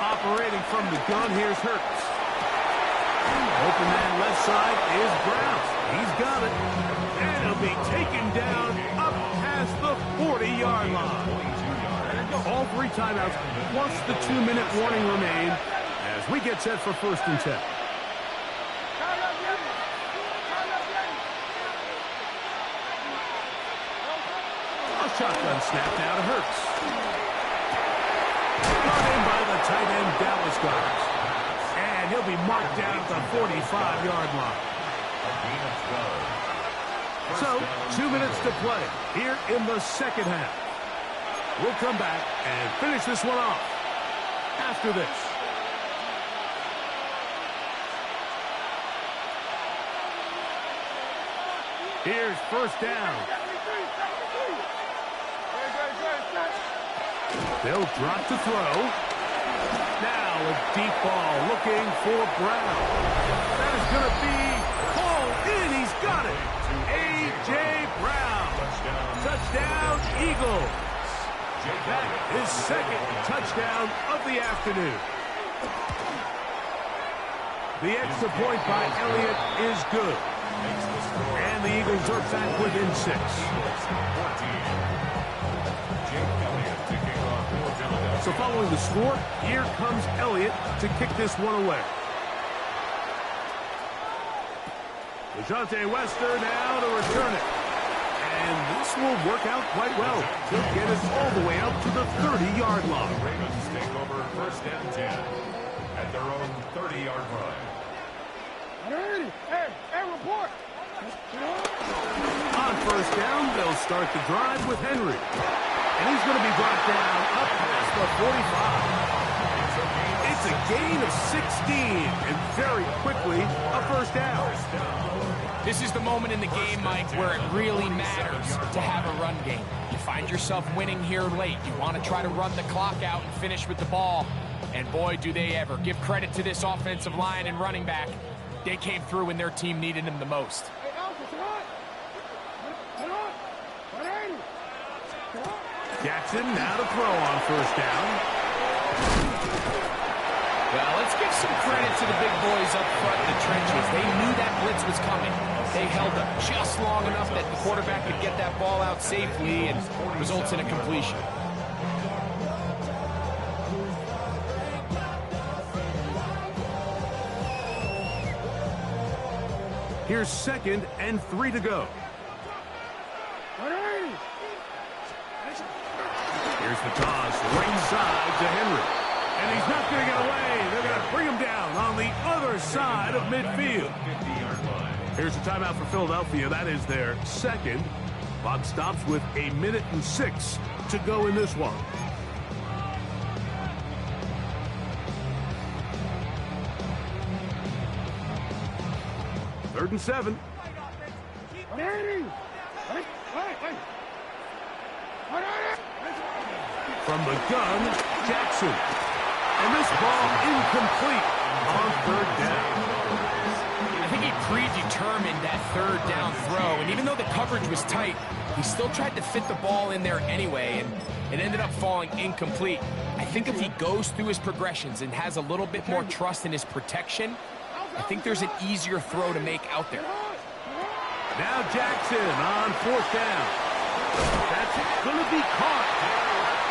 Operating from the gun, here's Hurts. Open man left side is Brown. He's got it. And he'll be taken down up past the 40-yard line. All 3 timeouts plus the 2-minute warning remain as we get set for 1st and 10. A shotgun snap now to Hurts. Brought in by the tight end Dallas guards. And he'll be marked down at the 45-yard line. So, 2 minutes to play here in the second half. We'll come back and finish this one off after this. Here's 1st down. They'll drop to throw. Now a deep ball looking for Brown. That is going to be called in. He's got it. A.J. Brown. Touchdown, Eagles. That is 2nd touchdown of the afternoon. The extra point by Elliott is good. And the Eagles are back within 6. So following the score, here comes Elliott to kick this one away. DeJounte Wester now to return it. And this will work out quite well. He'll get it all the way up to the 30-yard line. Ravens take over 1st and 10 at their own 30-yard line. Hey, report. On 1st down, they'll start the drive with Henry. And he's going to be brought down up past the 45. It's a gain of 16, and very quickly, a 1st down. This is the moment in the game, Mike, where it really matters to have a run game. You find yourself winning here late. You want to try to run the clock out and finish with the ball. And boy, do they ever. Give credit to this offensive line and running back. They came through when their team needed them the most. Jackson now to throw on 1st down. Well, let's give some credit to the big boys up front in the trenches. They knew that blitz was coming. They held up just long enough that the quarterback could get that ball out safely and results in a completion. Here's 2nd and 3 to go. Here's the toss, right side to Henry. And he's not going to get away. They're going to bring him down on the other side of midfield. Here's a timeout for Philadelphia. That is their 2nd. Clock stops with 1:06 to go in this one. Third and 7. From the gun, Jackson. And this ball incomplete on 3rd down. I think he predetermined that 3rd down throw, and even though the coverage was tight, he still tried to fit the ball in there anyway, and it ended up falling incomplete. I think if he goes through his progressions and has a little bit more trust in his protection, I think there's an easier throw to make out there. Now Jackson on 4th down. That's going to be caught.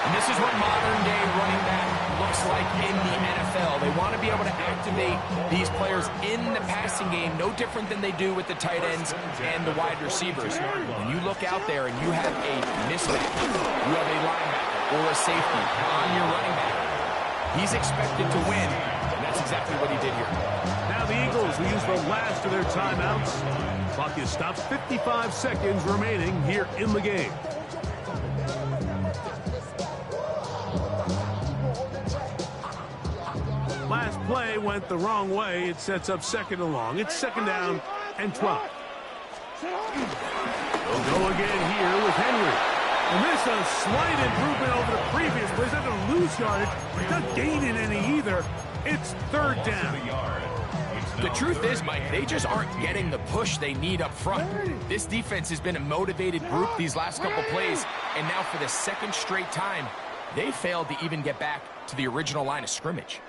And this is what modern-day running back looks like in the NFL. They want to be able to activate these players in the passing game, no different than they do with the tight ends and the wide receivers. When you look out there and you have a mismatch, you have a linebacker or a safety on your running back, he's expected to win, and that's exactly what he did here. Now the Eagles will use the last of their timeouts. Clock is stopped, 55 seconds remaining here in the game. Last play went the wrong way. It sets up 2nd and long. It's 2nd down and 12. They'll go again here with Henry. And this is a slight improvement over the previous play. He's not going to lose yardage. He's not gaining any either. It's 3rd down. The truth is, Mike, they just aren't getting the push they need up front. This defense has been a motivated group these last couple plays, and now for the second straight time, they failed to even get back to the original line of scrimmage.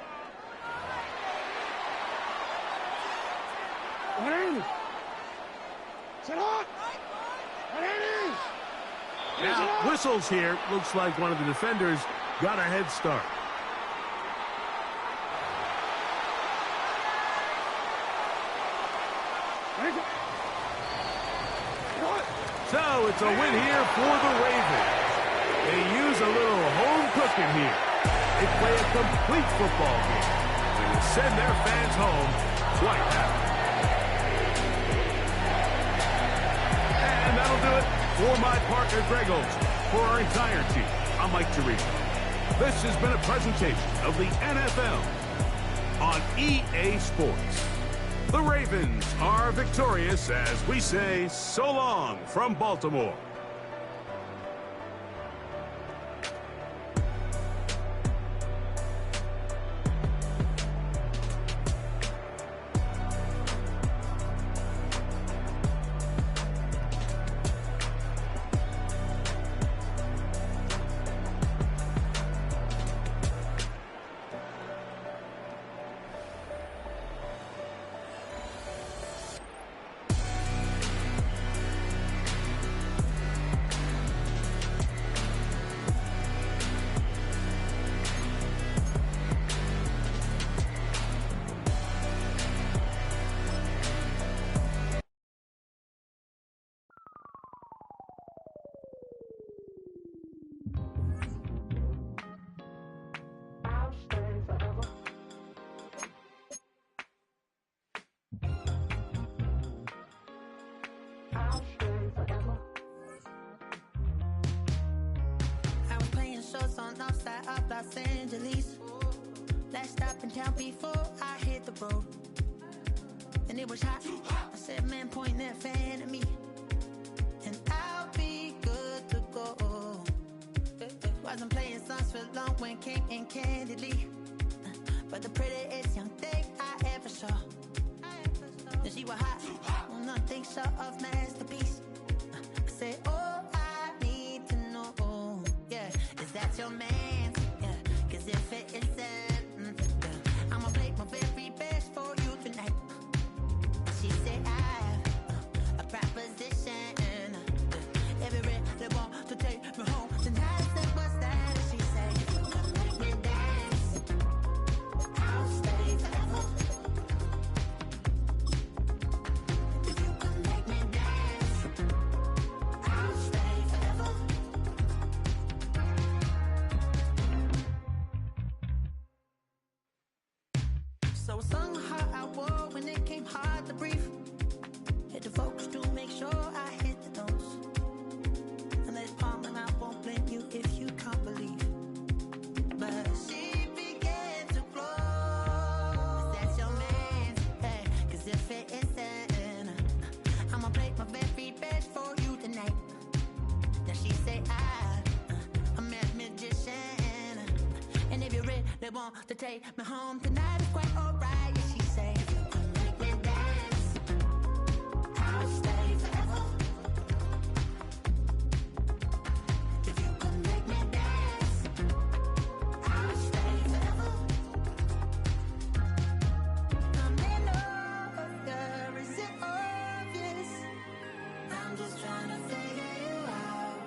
Now, whistles here. Looks like one of the defenders got a head start. So it's a win here for the Ravens. They use a little home cooking here. They play a complete football game. They will send their fans home quite happy. And that'll do it for my partner, Greg Olson. For our entire team, I'm Mike Tirico. This has been a presentation of the NFL on EA Sports. The Ravens are victorious as we say so long from Baltimore. Los Angeles. Last stop in town before I hit the road. And it was hot. I said, man, point that fan at me. And I'll be good to go. Wasn't playing songs for long when came in candidly. But the prettiest young thing I ever saw. And she was hot. Well, nothing short of masterpiece. I said, oh, I need to know. Yeah, is that your man? Yeah, cause if it isn't, I'ma play my very best for you tonight. She said, I have a proposition. Every red they want to take me home tonight. I said, what's that? She said, if you come make me dance, I'll stay forever. If you come make me dance, I'll stay forever. So I sung a heart I wore when it came hard to breathe. Hit the focus to make sure I hit the notes. And let it palm and I won't blame you if you can't believe. But she began to flow. That's your man, hey, cause if it isn't, I'ma play my very best for you tonight. Then she say I'm a magician. And if you're ready, they want to take me home tonight, it's quite alright. Yeah, she say, if you can make me dance, I'll stay forever. If you can make me dance, I'll stay forever. I'm in love, yeah, is it obvious? I'm just trying to figure you out.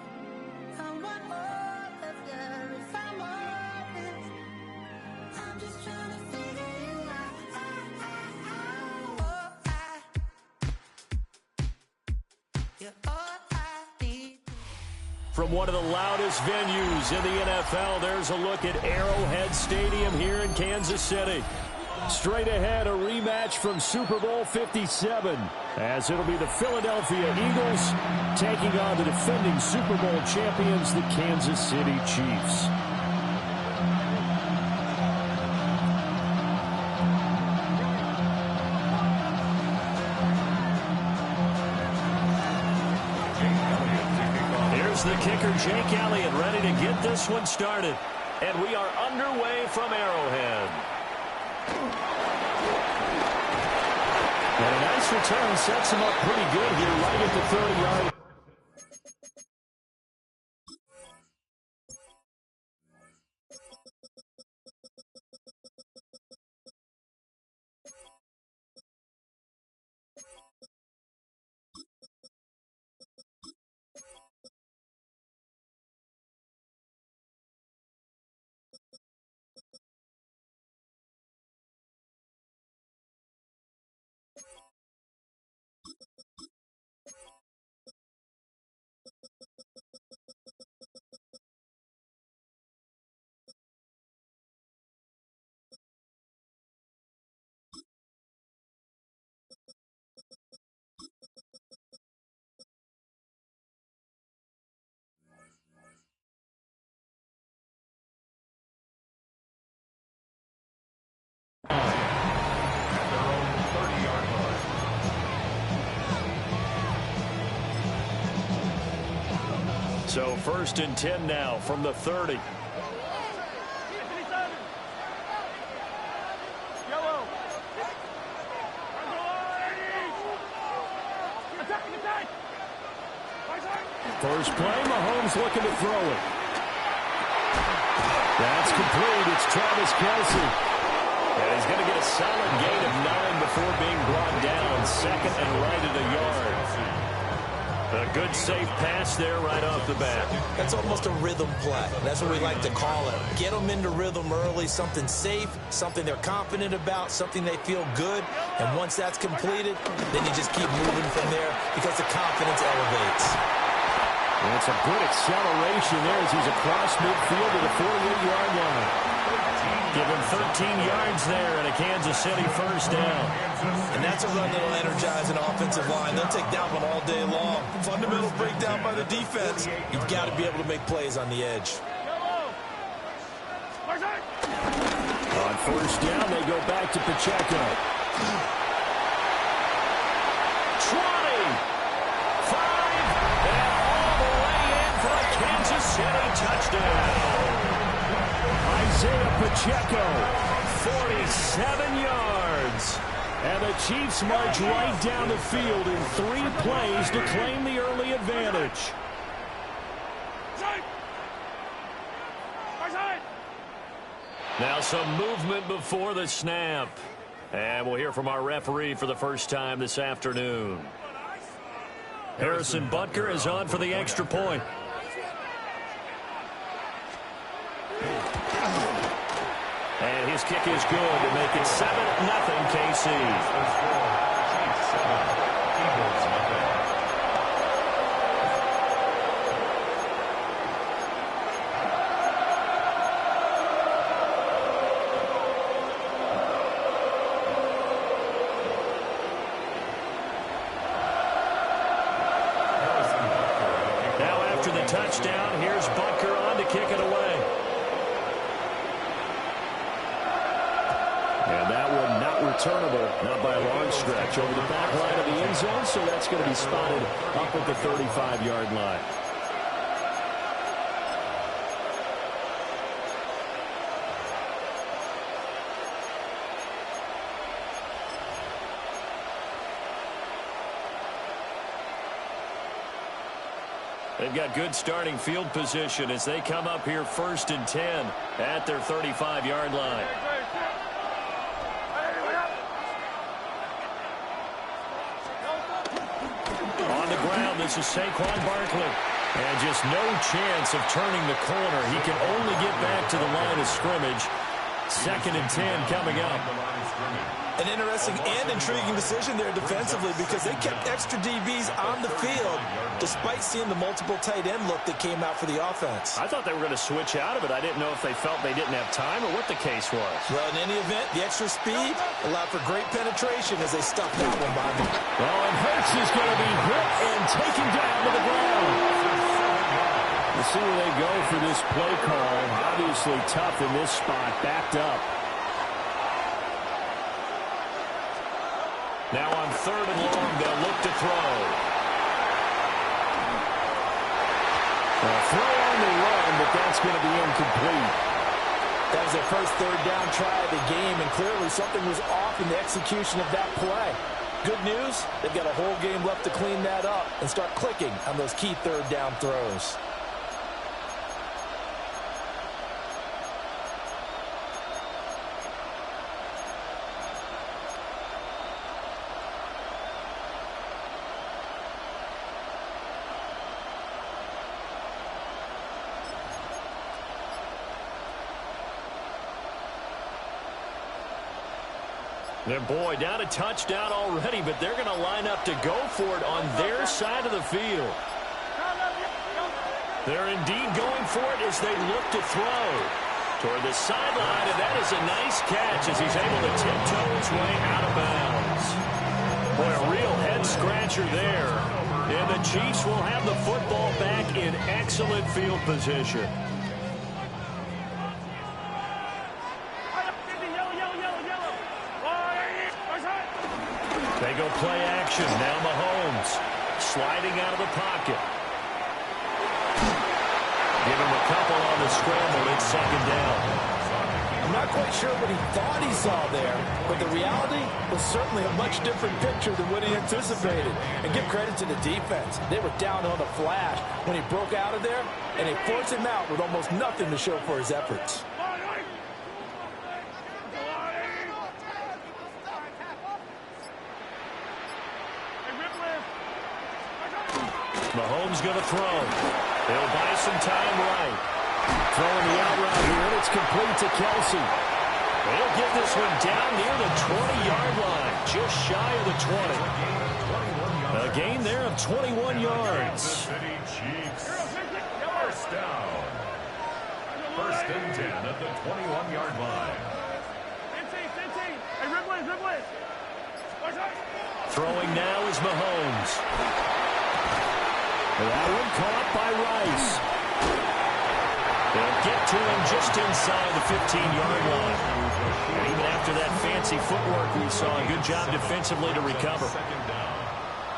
I want all of you if I'm honest. I'm just trying to figure you out. You're all I need. From one of the loudest venues in the NFL, there's a look at Arrowhead Stadium here in Kansas City. Straight ahead, a rematch from Super Bowl 57, as it'll be the Philadelphia Eagles taking on the defending Super Bowl champions, the Kansas City Chiefs. Here's the kicker, Jake Elliott, ready to get this one started. And we are underway from Arrowhead. nice return sets him up pretty good here right at the 30-yard. So 1st and 10 now from the 30. First play, Mahomes looking to throw it. That's complete. It's Travis Kelce. And he's going to get a solid gain of 9 before being brought down. 2nd and right at a yard. A good, safe pass there right off the bat. That's almost a rhythm play. That's what we like to call it. Get them into rhythm early, something safe, something they're confident about, something they feel good. And once that's completed, then you just keep moving from there because the confidence elevates. And it's a good acceleration there as he's across midfield to the 48-yard line. Give him 13 yards there and a Kansas City first down. And that's a run that'll energize an offensive line. They'll take that one all day long. Fundamental breakdown by the defense. You've got to be able to make plays on the edge. On first down, they go back to Pacheco. 20, 5, and all the way in for a Kansas City touchdown. Isaiah Pacheco, 47 yards. And the Chiefs march right down the field in 3 plays to claim the early advantage. Now some movement before the snap. And we'll hear from our referee for the first time this afternoon. Harrison Butker is on for the extra point. And his kick is good to make it 7-0 KC. Now after the touchdown, here's Butker on to kick it away. And that one not returnable, not by a long stretch, over the back line of the end zone, so that's going to be spotted up at the 35-yard line. They've got good starting field position as they come up here 1st and 10 at their 35-yard line. This is Saquon Barkley. And just no chance of turning the corner. He can only get back to the line of scrimmage. 2nd and 10 coming up. An interesting and intriguing decision there defensively because they kept extra DBs on the field despite seeing the multiple tight end look that came out for the offense. I thought they were going to switch out of it. I didn't know if they felt they didn't have time or what the case was. Well, in any event, the extra speed allowed for great penetration as they stuffed that one by them. Well, and Hurts is going to be hit and taken down to the ground. We'll see where they go for this play call. Obviously tough in this spot, backed up. Now on 3rd and long, they'll look to throw. A throw on the run, but that's going to be incomplete. That was their first 3rd down try of the game, and clearly something was off in the execution of that play. Good news, they've got a whole game left to clean that up and start clicking on those key third down throws. And boy, down a touchdown already, but they're going to line up to go for it on their side of the field. They're indeed going for it as they look to throw toward the sideline, and that is a nice catch as he's able to tiptoe his way out of bounds. Boy, a real head-scratcher there. And the Chiefs will have the football back in excellent field position. They go play action. Now Mahomes sliding out of the pocket. Give him a couple on the scramble. It's second down. I'm not quite sure what he thought he saw there, but the reality was certainly a much different picture than what he anticipated. And give credit to the defense. They were down on the flash when he broke out of there, and they forced him out with almost nothing to show for his efforts. Mahomes going to throw. They'll buy some time right. Throwing the out route here, and it's complete to Kelsey. They'll get this one down near the 20-yard line, just shy of the 20. A gain there of 21 yards. First down. First and 10 at the 21-yard line. Throwing now is Mahomes. That one caught by Rice. They'll get to him just inside the 15-yard line. And even after that fancy footwork we saw, a good job defensively to recover. Second down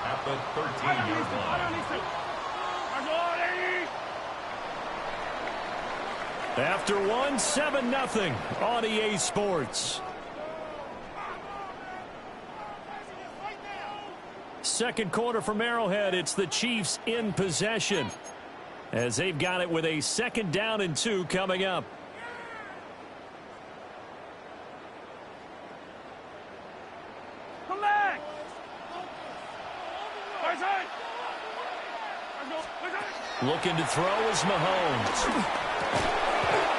at the 13-yard line. After one, 7-0 on EA Sports. Second quarter from Arrowhead. It's the Chiefs in possession as they've got it with a 2nd down and 2 coming up. Come back! Looking to throw is Mahomes.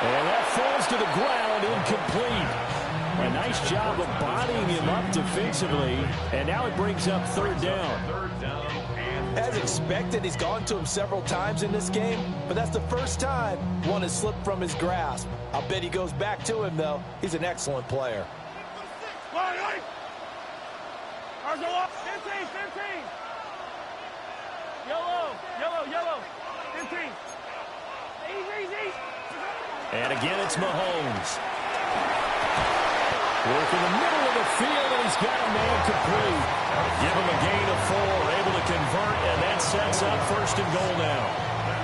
And that falls to the ground, incomplete. A nice job of bodying him up defensively, and now it brings up 3rd down. As expected, he's gone to him several times in this game, but that's the first time one has slipped from his grasp. I'll bet he goes back to him, though. He's an excellent player. 15. Yellow. 15. Easy. And again, it's Mahomes. Working the middle of the field, and he's got a man complete. Give him a gain of 4, able to convert, and that sets up 1st and goal now.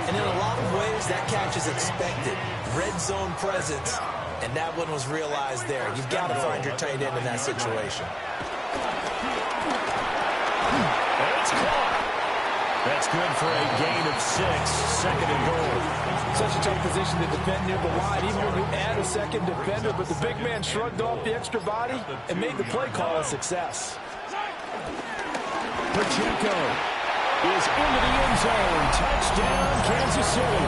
And in a lot of ways, that catch is expected. Red zone presence, and that one was realized there. You've got to find your tight end in that situation. And it's caught. That's good for a gain of 6, 2nd and goal. Such a tough position to defend near the line, even when you add a second defender, but the big man shrugged off the extra body and made the play call a success. Pacheco is into the end zone. Touchdown, Kansas City.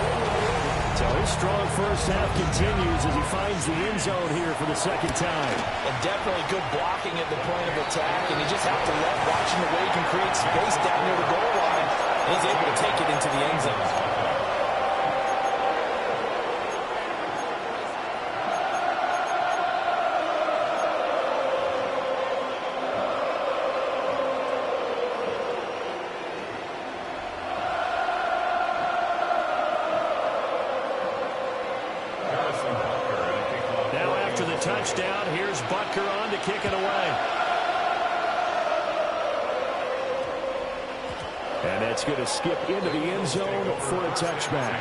So his strong first half continues as he finds the end zone here for the 2nd time. And definitely good blocking at the point of attack, and you just have to love watching the way he can create space down near the goal line, and he's able to take it into the end zone. Touchdown. Here's Butker on to kick it away. And that's going to skip into the end zone for a touchback.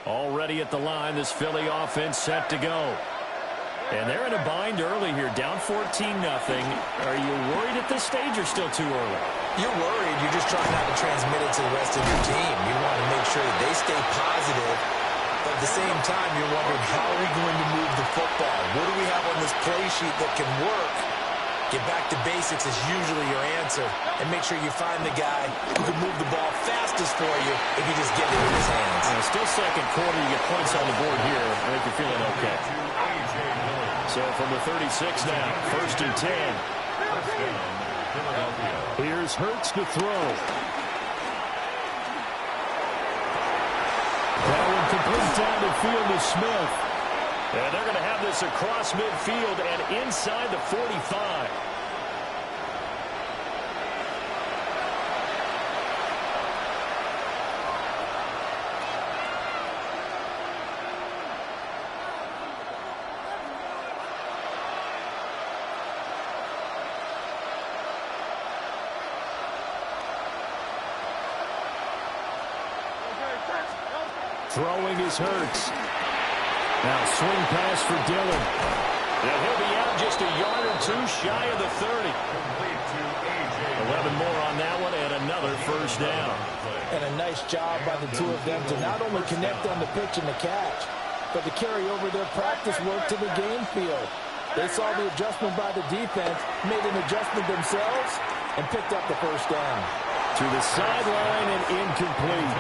Already at the line, this Philly offense set to go. And they're in a bind early here, down 14-0. Are you worried at this stage or still too early? You're worried. You're just trying not to transmit it to the rest of your team. You want to make sure that they stay positive. But at the same time, you're wondering, how are we going to move the football? What do we have on this play sheet that can work? Get back to basics is usually your answer. And make sure you find the guy who can move the ball fastest for you if you just get it in his hands. Still second quarter, you get points on the board here. I think you're feeling okay. So from the 36 now, 1st and 10. Here's Hurts to throw. That one complete down the field to Smith. And they're going to have this across midfield and inside the 45. Throwing is Hurts. Now swing pass for Dillon. And he'll be out just a yard or two shy of the 30. 11 more on that one and another first down. And a nice job by the two of them to not only connect on the pitch and the catch, but to carry over their practice work to the game field. They saw the adjustment by the defense, made an adjustment themselves, and picked up the first down. To the sideline and incomplete.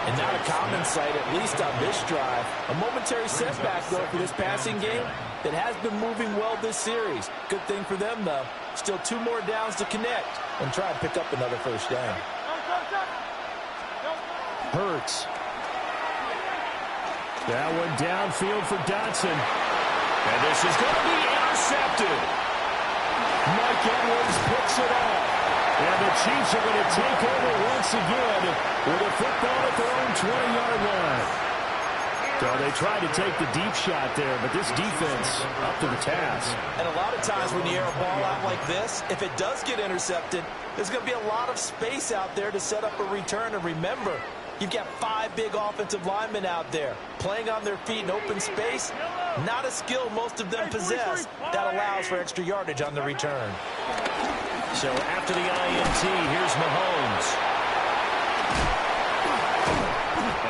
And not a common sight, at least on this drive. A momentary setback, though, for this passing game that has been moving well this series. Good thing for them, though. Still 2 more downs to connect and try and pick up another first down. Hurts. That one downfield for Dotson. And this is going to be intercepted. Mike Edwards picks it off. And the Chiefs are going to take over once again with a football at their own 20-yard line. So they tried to take the deep shot there, but this defense up to the task. And a lot of times when you air a ball out like this, if it does get intercepted, there's going to be a lot of space out there to set up a return. And remember, you've got 5 big offensive linemen out there playing on their feet in open space. Not a skill most of them possess that allows for extra yardage on the return. So after the INT, here's Mahomes.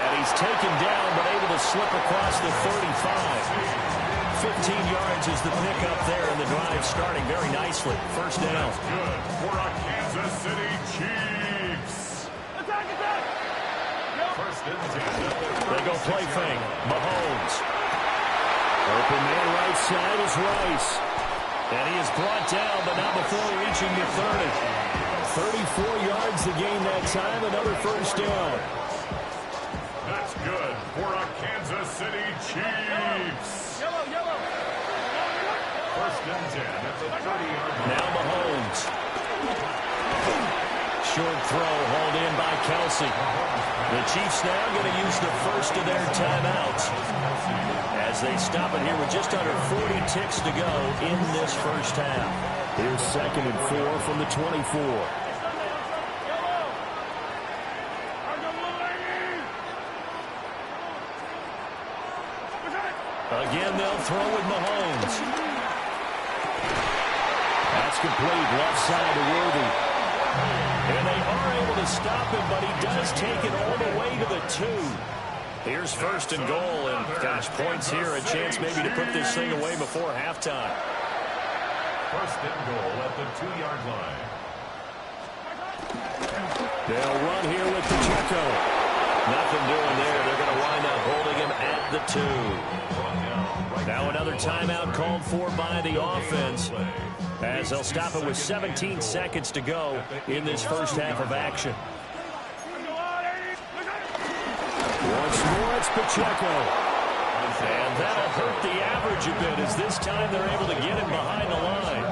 And he's taken down, but able to slip across the 35. 15 yards is the pickup there, and the drive starting very nicely. First down. Good for our Kansas City Chiefs. First and 10. They go play fake. Mahomes. Open man right side is Rice. And he is brought down, but not before reaching the 30. 34 yards to gain that time, another first down. That's good for our Kansas City Chiefs. Yellow. First and 10 at the 30-yard line. Now Mahomes. Short throw hauled in by Kelsey. The Chiefs now going to use the first of their timeouts as they stop it here with just under 40 ticks to go in this first half. Here's 2nd and 4 from the 24. Again, they'll throw with Mahomes. That's complete, left side to Worthy. And they are able to stop him, but he does take it all the way to the 2. Here's 1st and goal, and gosh, points here, a chance maybe to put this thing away before halftime. 1st and goal at the 2-yard line. They'll run here with Pacheco. Nothing doing there. They're going to wind up holding him at the 2. Now another timeout called for by the offense, as they'll stop it with 17 seconds to go in this first half of action. Once more, it's Pacheco. And that'll hurt the average a bit, as this time they're able to get him behind the line.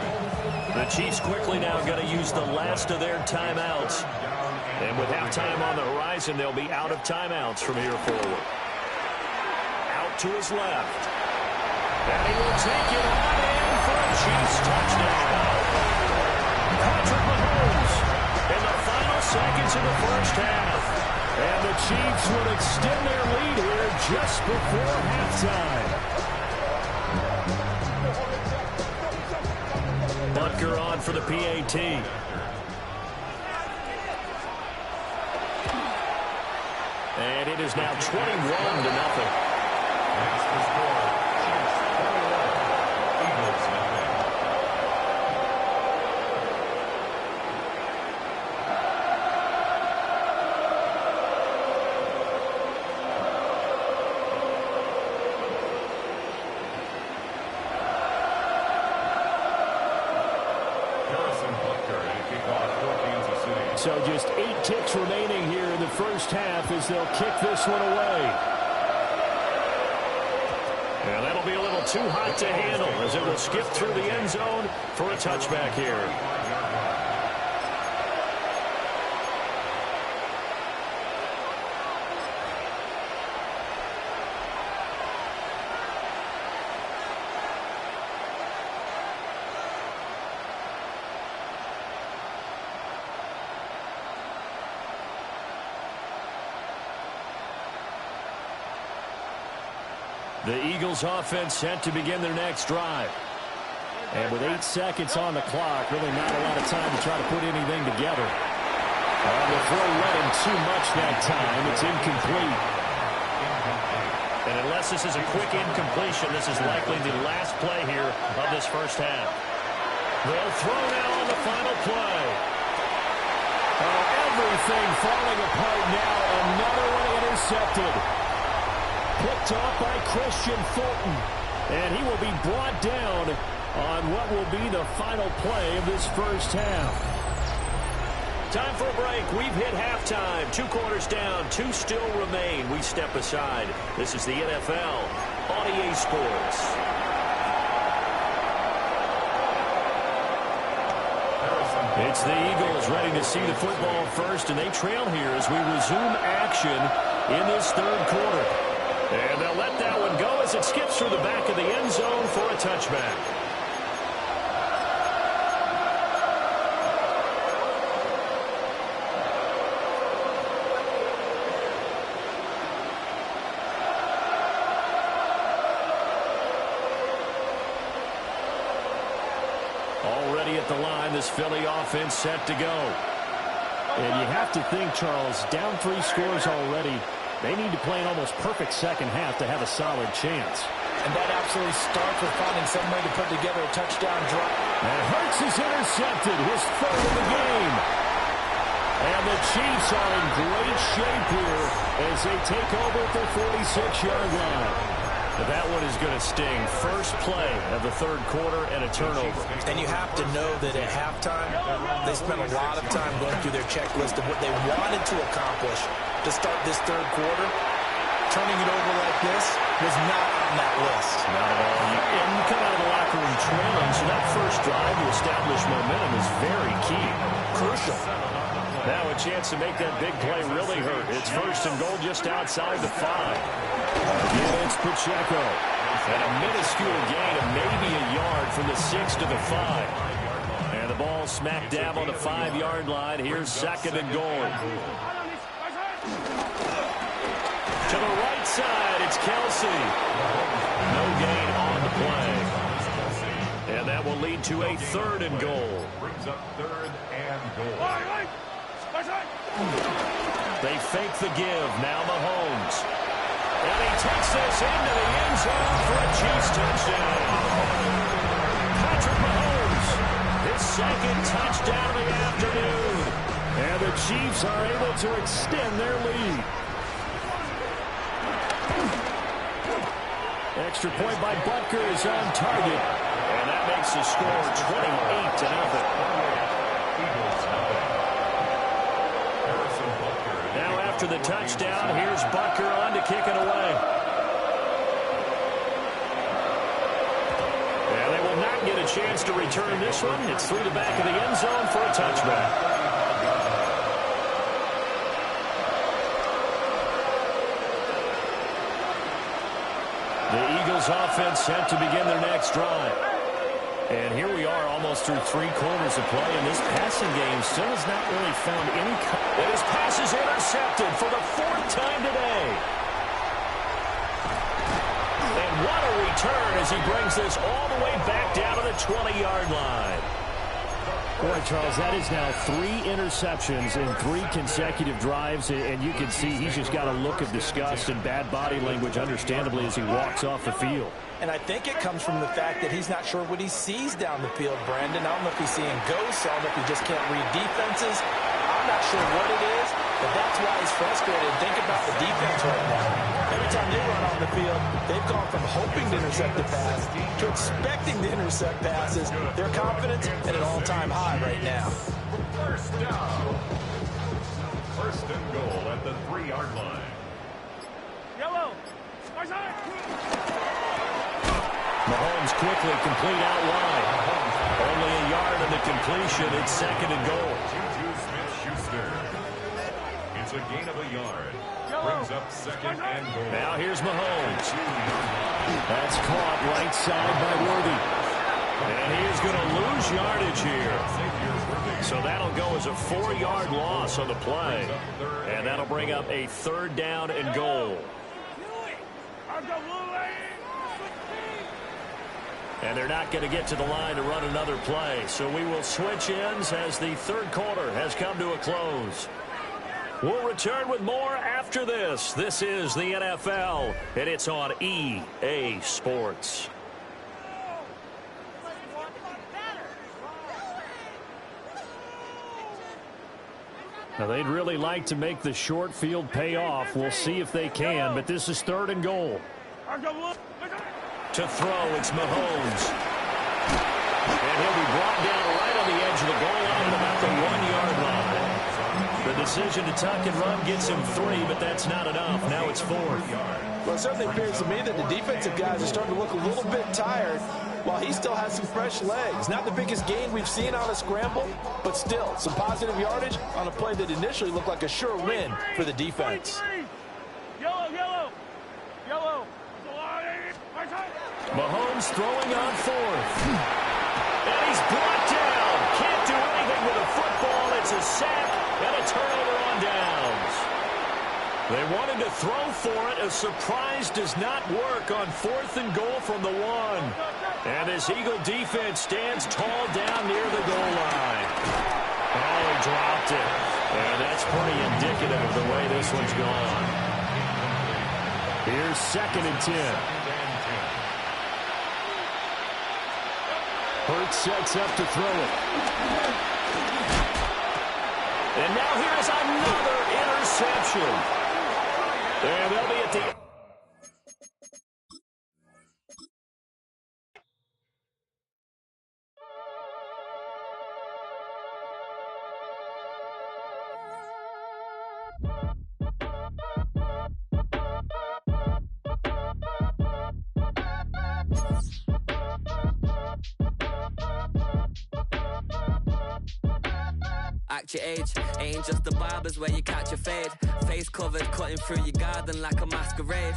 The Chiefs quickly now going to use the last of their timeouts. And with halftime on the horizon, they'll be out of timeouts from here forward. Out to his left. And he will take it on in for a Chiefs touchdown. Patrick Mahomes in the final seconds of the first half. And the Chiefs will extend their lead here just before halftime. Butker on for the PAT. And it is now 21-0. That's the score. Chiefs 21, Eagles nothing. So just 8 ticks remaining here in the first half as they'll kick this one away. And that'll be a little too hot to handle as it will skip through the end zone for a touchback here. The Eagles offense set to begin their next drive. And with 8 seconds on the clock, really not a lot of time to try to put anything together. The throw led him too much that time. It's incomplete. And unless this is a quick incompletion, this is likely the last play here of this first half. They'll throw now on the final play. Oh, everything falling apart now. Another one intercepted. Picked off by Christian Fulton. And he will be brought down on what will be the final play of this first half. Time for a break. We've hit halftime. 2 quarters down. 2 still remain. We step aside. This is the NFL on EA Sports. It's the Eagles ready to see the football first, and they trail here as we resume action in this third quarter. And they'll let that one go as it skips through the back of the end zone for a touchback. Already at the line, this Philly offense set to go. And you have to think, Charles, down 3 scores already. They need to play an almost perfect second half to have a solid chance. And that absolutely starts with finding some way to put together a touchdown drive. And Hurts is intercepted, his 3rd of the game. And the Chiefs are in great shape here as they take over at their 46-yard line. That one is going to sting. First play of the third quarter and a turnover. And you have to know that at halftime, they spent a lot of time going through their checklist of what they wanted to accomplish to start this third quarter. Turning it over like this was not on that list. Not at all. And you come out of the locker room trailing, so that first drive to establish momentum is very key. Crucial. Now a chance to make that big play really hurt. It's 1st and goal just outside the 5. Again, it's Pacheco. And a minuscule gain of maybe a yard from the 6 to the 5. And the ball smack dab on the 5-yard line. Here's 2nd and goal. To the right side, it's Kelsey. No gain on the play. And that will lead to a 3rd and goal. Brings up 3rd and goal. They fake the give. Now Mahomes. And he takes this into the end zone for a Chiefs touchdown. Patrick Mahomes, his 2nd touchdown of the afternoon. And the Chiefs are able to extend their lead. Extra point by Butker is on target. And that makes the score 28-0. Now after the touchdown, here's Butker on to kick it away. And they will not get a chance to return this one. It's through the back of the end zone for a touchback. The Eagles offense set to begin their next drive. And here we are almost through 3 quarters of play, and this passing game still has not really found any... And his pass is intercepted for the 4th time today. And what a return as he brings this all the way back down to the 20-yard line. Boy, Charles, that is now 3 interceptions in 3 consecutive drives, and you can see he's just got a look of disgust and bad body language, understandably, as he walks off the field. And I think it comes from the fact that he's not sure what he sees down the field, Brandon. I don't know if he's seeing ghosts. I don't know if he just can't read defenses. I'm not sure what it is, but that's why he's frustrated. Think about the defense right now. Every time they run on the field, they've gone from hoping to intercept the pass to expecting to intercept passes. Their confidence at an all-time high right now. First down. First and goal at the 3-yard line. Yellow. Mahomes quickly complete out wide. Only a yard on the completion. It's 2nd and goal. Juju Smith-Schuster. It's a gain of a yard. Brings up 2nd and goal. Now here's Mahomes. That's caught right side by Worthy. And he is going to lose yardage here. So that'll go as a 4-yard loss on the play. And that'll bring up a 3rd down and goal. And they're not going to get to the line to run another play. So we will switch ends as the 3rd quarter has come to a close. We'll return with more after this. This is the NFL, and it's on EA Sports. Now, they'd really like to make the short field pay off. We'll see if they can, but this is 3rd and goal. To throw, it's Mahomes. And he'll be brought down right on the edge of the goal line at about the 1-yard line. The decision to tuck and run gets him 3, but that's not enough. Now it's 4th. Well, it certainly appears to me that the defensive guys are starting to look a little bit tired while he still has some fresh legs. Not the biggest gain we've seen on a scramble, but still some positive yardage on a play that initially looked like a sure win for the defense. Yellow. Mahomes throwing on 4th. And he's brought down. Can't do anything with a football. It's a sack and a turnover on downs. They wanted to throw for it. A surprise does not work on 4th and goal from the 1. And this Eagle defense stands tall down near the goal line. Oh, he dropped it. And that's pretty indicative of the way this one's gone. Here's 2nd and 10. Hurts sets up to throw it. And now here's another interception. And they'll be at the... Act your age, ain't just the barbers where you catch a fade. Face covered, cutting through your garden like a masquerade.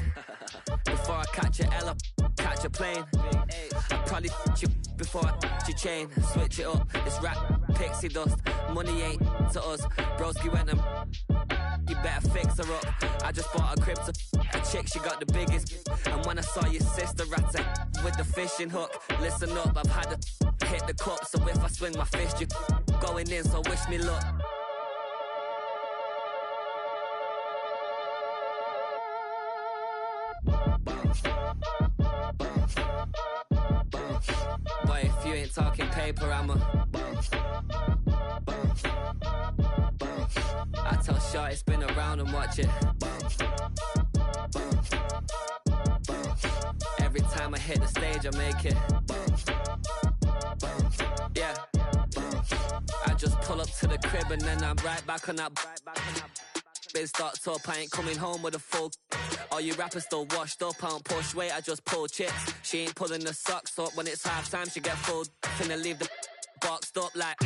Before I catch a L up, catch a plane. I probably you before I your chain. Switch it up, it's rap, pixie dust. Money ain't to us. Broski went and you better fix her up. I just bought a crib to a chick, she got the biggest. And when I saw your sister rat with the fishing hook, listen up, I've had to hit the cup. So if I swing my fist, you going in, so wish me luck. Boy, if you ain't talking paper, I'm a I tell Shorty spin around and watch it. Every time I hit the stage, I make it. Yeah. I just pull up to the crib and then I'm right back on that. Been stocked up, I ain't coming home with a full. All you rappers still washed up, I don't push weight, I just pull chips. She ain't pulling the socks up when it's half time, she get full. Finna leave the boxed up like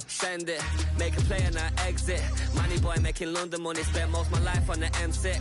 send it, make a play and I exit. Money boy making London money, spent most of my life on the M6.